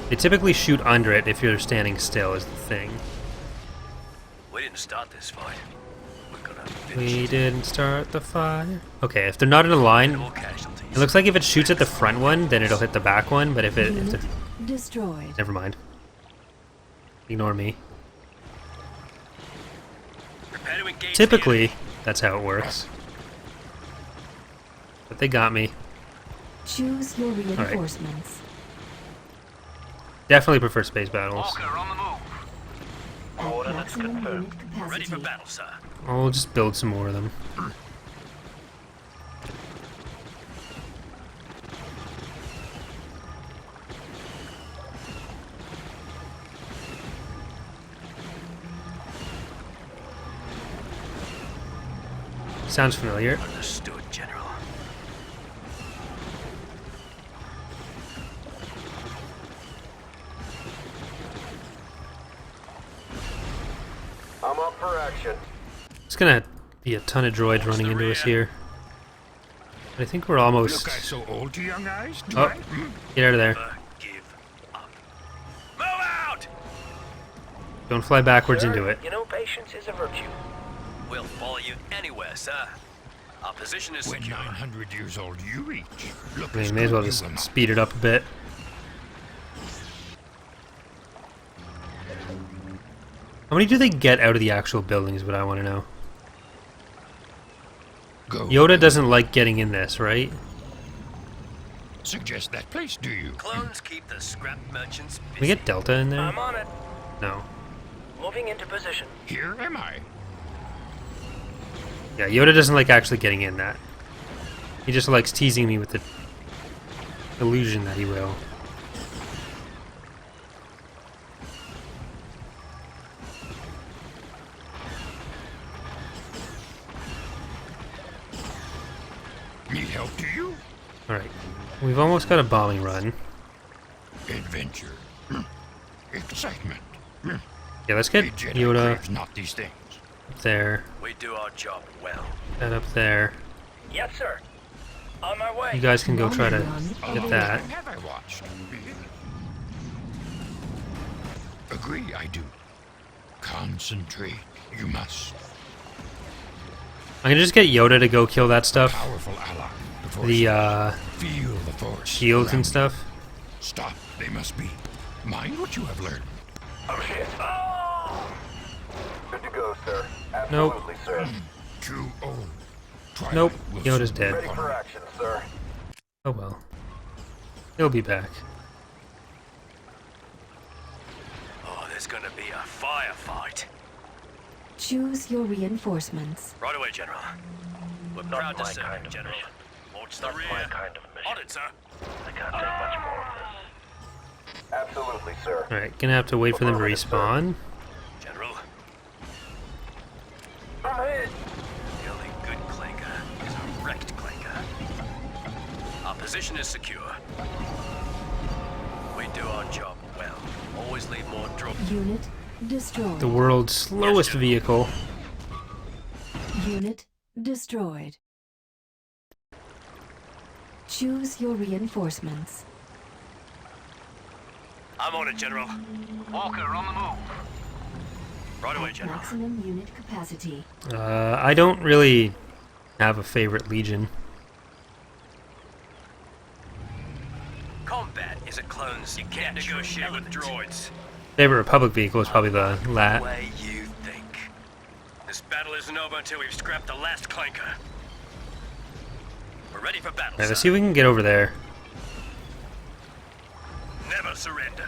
They typically shoot under it if you're standing still, is the thing. We didn't start this fight. We're gonna finish We it. didn't start the fire. Okay, if they're not in a line, Minimal casualties. it looks like if it shoots at the front one, then it'll hit the back one, but if it... Unit destroyed. Never mind. Ignore me. Prepare to engage Typically, that's how it works. But they got me. Choose your reinforcements. Definitely prefer space battles. Walker, on the move. At maximum unit the enemy. capacity. Ready for battle, sir. I'll just build some more of them. Sounds familiar. Understood, General. I'm up for action. It's gonna be a ton of droids running into us here. But I think we're almost... Look, I so old to young eyes? Do Oh, I? get out of there. Never give up. Move out! Don't fly backwards Sir, into it. You know, patience is a virtue. We'll follow you anywhere, sir. Our position is When secure. 900 years old you reach, look I as mean, may as good well you just will not. speed it up a bit. How many do they get out of the actual building is what I want to know. Go. Yoda doesn't like getting in this, right? Suggest that place, do you? Clones keep the scrap merchants busy. Can we get Delta in there? I'm on it. No. Moving into position. Here am I. Yeah, Yoda doesn't like actually getting in that. He just likes teasing me with the illusion that he will. Need help, do you? Alright. We've almost got a bombing run. Adventure. Excitement. Yeah, let's get A Jedi Yoda craves not these things. up there. We do our job well. That up there. Yes, sir. On my way. You guys can go try to How get long that. have I watched? Agree, I do. Concentrate. You must. I'm gonna just get Yoda to go kill that stuff. Powerful ally. The Force. The Feel the Force. shields and around stuff. you. Stop. They must be. Mind what you have learned. Oh shit. Good to go, sir. Nope. Absolutely, sir. Too old. Twilight Nope. will Yoda's soon dead. be Ready upon for us. action, sir. Oh well. He'll be back. Oh, there's gonna be a firefight. Choose your reinforcements. Right away, General. We're Not proud to my serve kind you, of General. mission. Watch the Not rear. my kind of mission. On it, sir. I can't take much more of this. Absolutely, sir. Alright, gonna have to wait for them to respawn. General, I'm hit. the only good clanker is a wrecked clanker. Our position is secure. We do our job well. Always leave more drop. Unit destroyed. The world's slowest General. vehicle. Unit destroyed. Choose your reinforcements. I'm on it, General. Walker, on the move. Right away, At General. maximum unit capacity. I don't really have a favorite Legion. Combat is a clone's. You can't negotiate with droids. Favorite Republic vehicle is probably the The Lat. way you think. This battle isn't over until we've scrapped the last clanker. We're ready for battle, Alright, let's sir. see if we can get over there. Never surrender.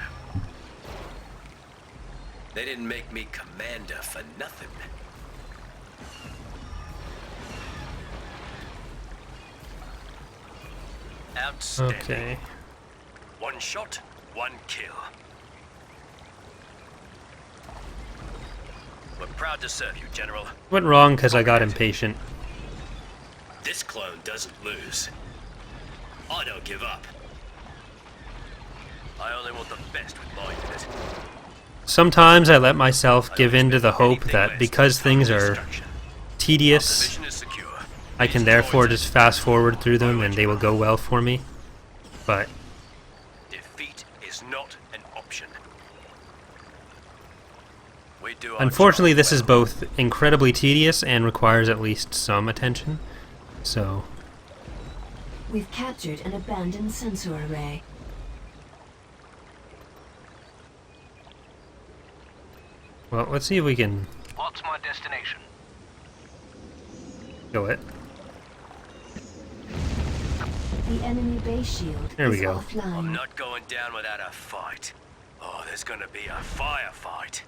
They didn't make me commander for nothing. Outstanding. Okay. One shot, one kill. We're proud to serve you, General. Went wrong because I got impatient. This clone doesn't lose. I don't give up. I only want the best with my unit. Sometimes I let myself give in to the hope that because things are tedious, Position is secure. I can therefore just fast forward through them and they will go well for me. But Defeat is not an option. We do our unfortunately, job this is well. both incredibly tedious and requires at least some attention. So, We've captured an abandoned sensor array. well, let's see if we can What's my destination? kill it. The enemy base shield There we is go. offline. I'm not going down without a fight. Oh, there's gonna be a firefight.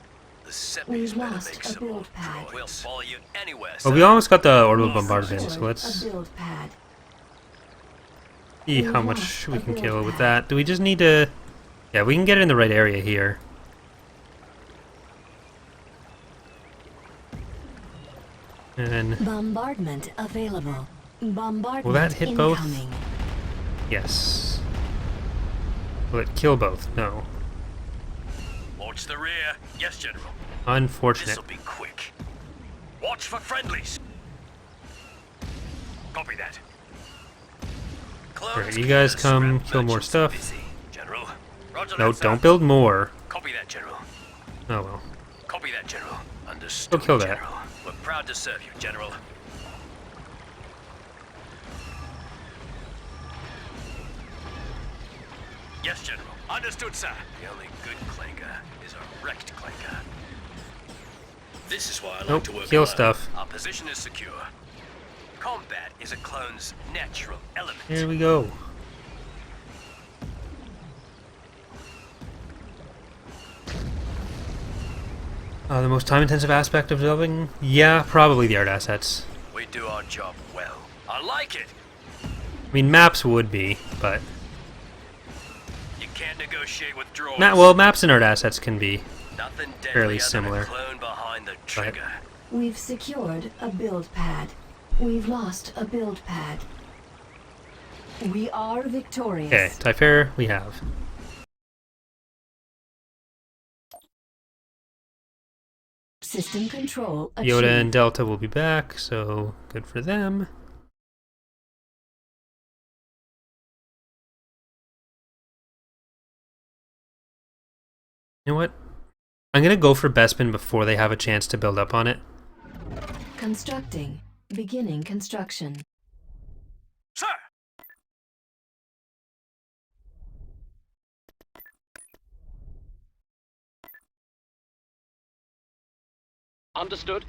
The Seppies We've better lost make a some more build pad. droids. We'll follow you anywhere, Well, sir. we almost got the orbital We've bombardment, so secured let's a build pad. see how much we can kill with that. Do we just need to... Yeah, we can get it in the right area here. And Bombardment available. Bombardment will that hit both? incoming. Yes. Will it kill both? No. Watch the rear. Yes, General. Unfortunate. This'll be quick. Watch for friendlies. Copy that. Clones Alright, you guys can come scrap kill more merchants stuff. busy, General. Roger No, that, sir. don't build more. Copy that, General. Oh well. Copy that, General. Understood, Go kill that. General. We're proud to serve you, General. Yes, General. Understood, sir. The only good clanker is a wrecked clanker. This is why I like Nope, to work kill alone. stuff. Our position is secure. Combat is a clone's natural element. Here we go. The most time-intensive aspect of developing? Yeah, probably the art assets. We do our job well. I like it. I mean, maps would be, but... You can't negotiate with droids. Well, maps and art assets can be. Nothing fairly deadlier similar. than a clone behind the trigger. We've secured a build pad. We've lost a build pad. We are victorious. Okay, Typhair we have. System control achieved. Yoda and Delta will be back, so good for them. You know what? I'm gonna go for Bespin before they have a chance to build up on it. Constructing. Beginning construction. Sir! Understood.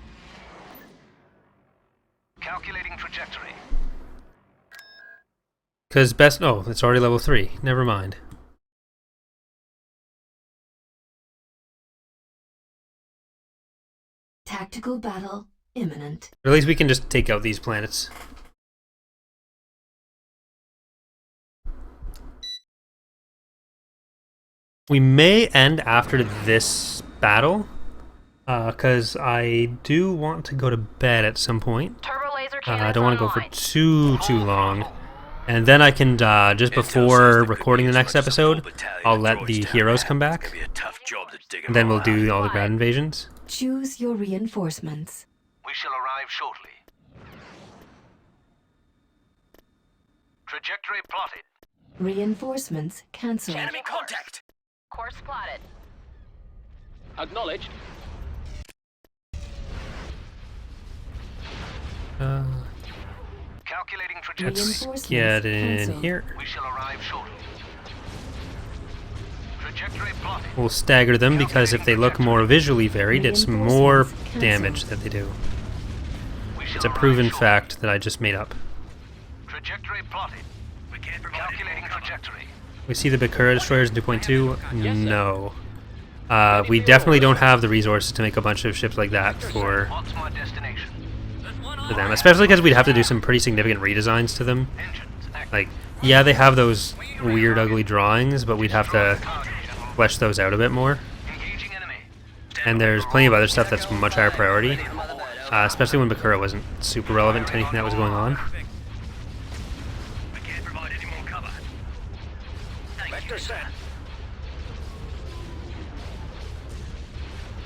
Calculating trajectory. Because oh, it's already level 3. Never mind. Tactical battle imminent. Or at least we can just take out these planets. We may end after this battle, because I do want to go to bed at some point. Turbo laser cannons I don't want to go for online. too long. And then I can, just before recording the next episode, I'll let the heroes come back. Be a tough job to dig 'em And then we'll all do out. all the ground invasions. Choose your reinforcements. We shall arrive shortly. Trajectory plotted. Reinforcements cancelled. Enemy contact! Course plotted. Acknowledged. Calculating Let's trajectory. Reinforcements get in cancelled. here. We shall arrive shortly. Trajectory plotted. We'll stagger them because if they look more visually varied, it's more damage that they do. We shall It's a arrive proven shortly. fact that I just made up. Trajectory plotted. We can't provide Calculating trajectory. We see the Bakura destroyers in 2.2? No. We definitely don't have the resources to make a bunch of ships like that for What's my destination? them. Especially because we'd have to do some pretty significant redesigns to them. Engines active. Like, yeah, they have those weird, ugly drawings, but we'd have to flesh those out a bit more. Engaging enemy. And there's plenty of other stuff that's much higher priority, especially when Bakura wasn't super relevant to anything that was going on. We can't provide any more cover. Thank you, sir.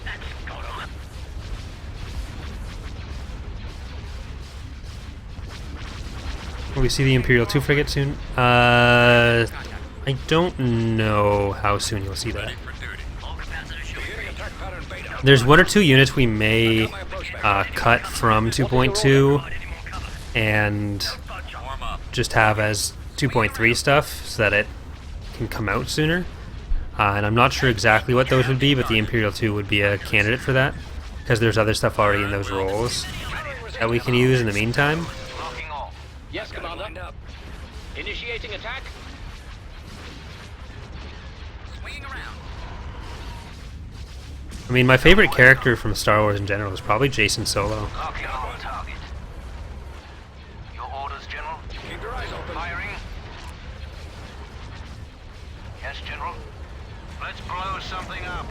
That's got on. Will we see the Imperial 2 frigate soon? I don't know how soon you'll see that. There's 1 or 2 units we may cut from 2.2 and just have as 2.3 stuff so that it can come out sooner. And I'm not sure exactly what those would be, but the Imperial 2 would be a candidate for that, because there's other stuff already in those roles that we can use in the meantime. Yes, Commander. Initiating attack. Swinging around. I mean, my favorite character from Star Wars in general is probably Jason Solo. Locking on target. Your orders, General. Keep your eyes open. Firing. Yes, General. Let's blow something up.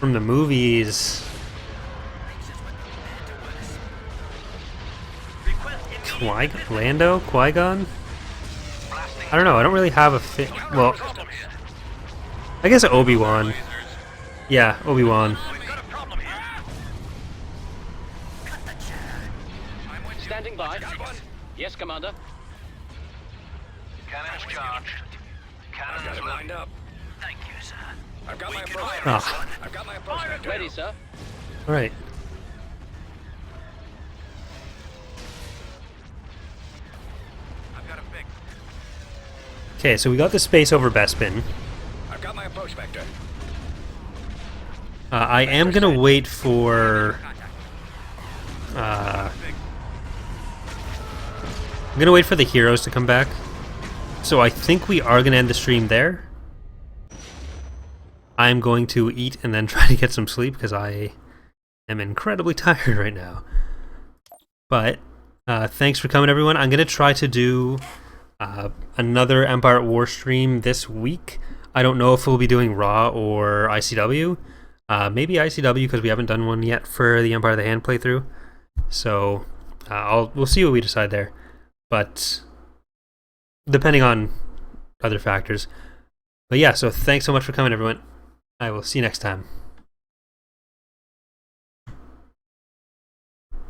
From the movies, Lando? Qui-Gon? I don't know, I don't really have a well, I guess Obi-Wan. Yeah, Obi-Wan. Standing by. Yes, Commander. Cannons charged. Cannons lined up. Thank you, sir. I've got my approach. Ah, I've got my approach. Ready, sir. alright. I've got a fix. Okay, so we got the space over Bespin. I've got my approach vector. I am gonna wait for... I'm gonna wait for the heroes to come back. So I think we are gonna end the stream there. I'm going to eat and then try to get some sleep because I am incredibly tired right now. But thanks for coming, everyone. I'm gonna try to do another Empire at War stream this week. I don't know if we'll be doing Raw or ICW. Maybe ICW because we haven't done one yet for the Empire of the Hand playthrough. So we'll see what we decide there. But depending on other factors. But yeah, so thanks so much for coming, everyone. I will see you next time.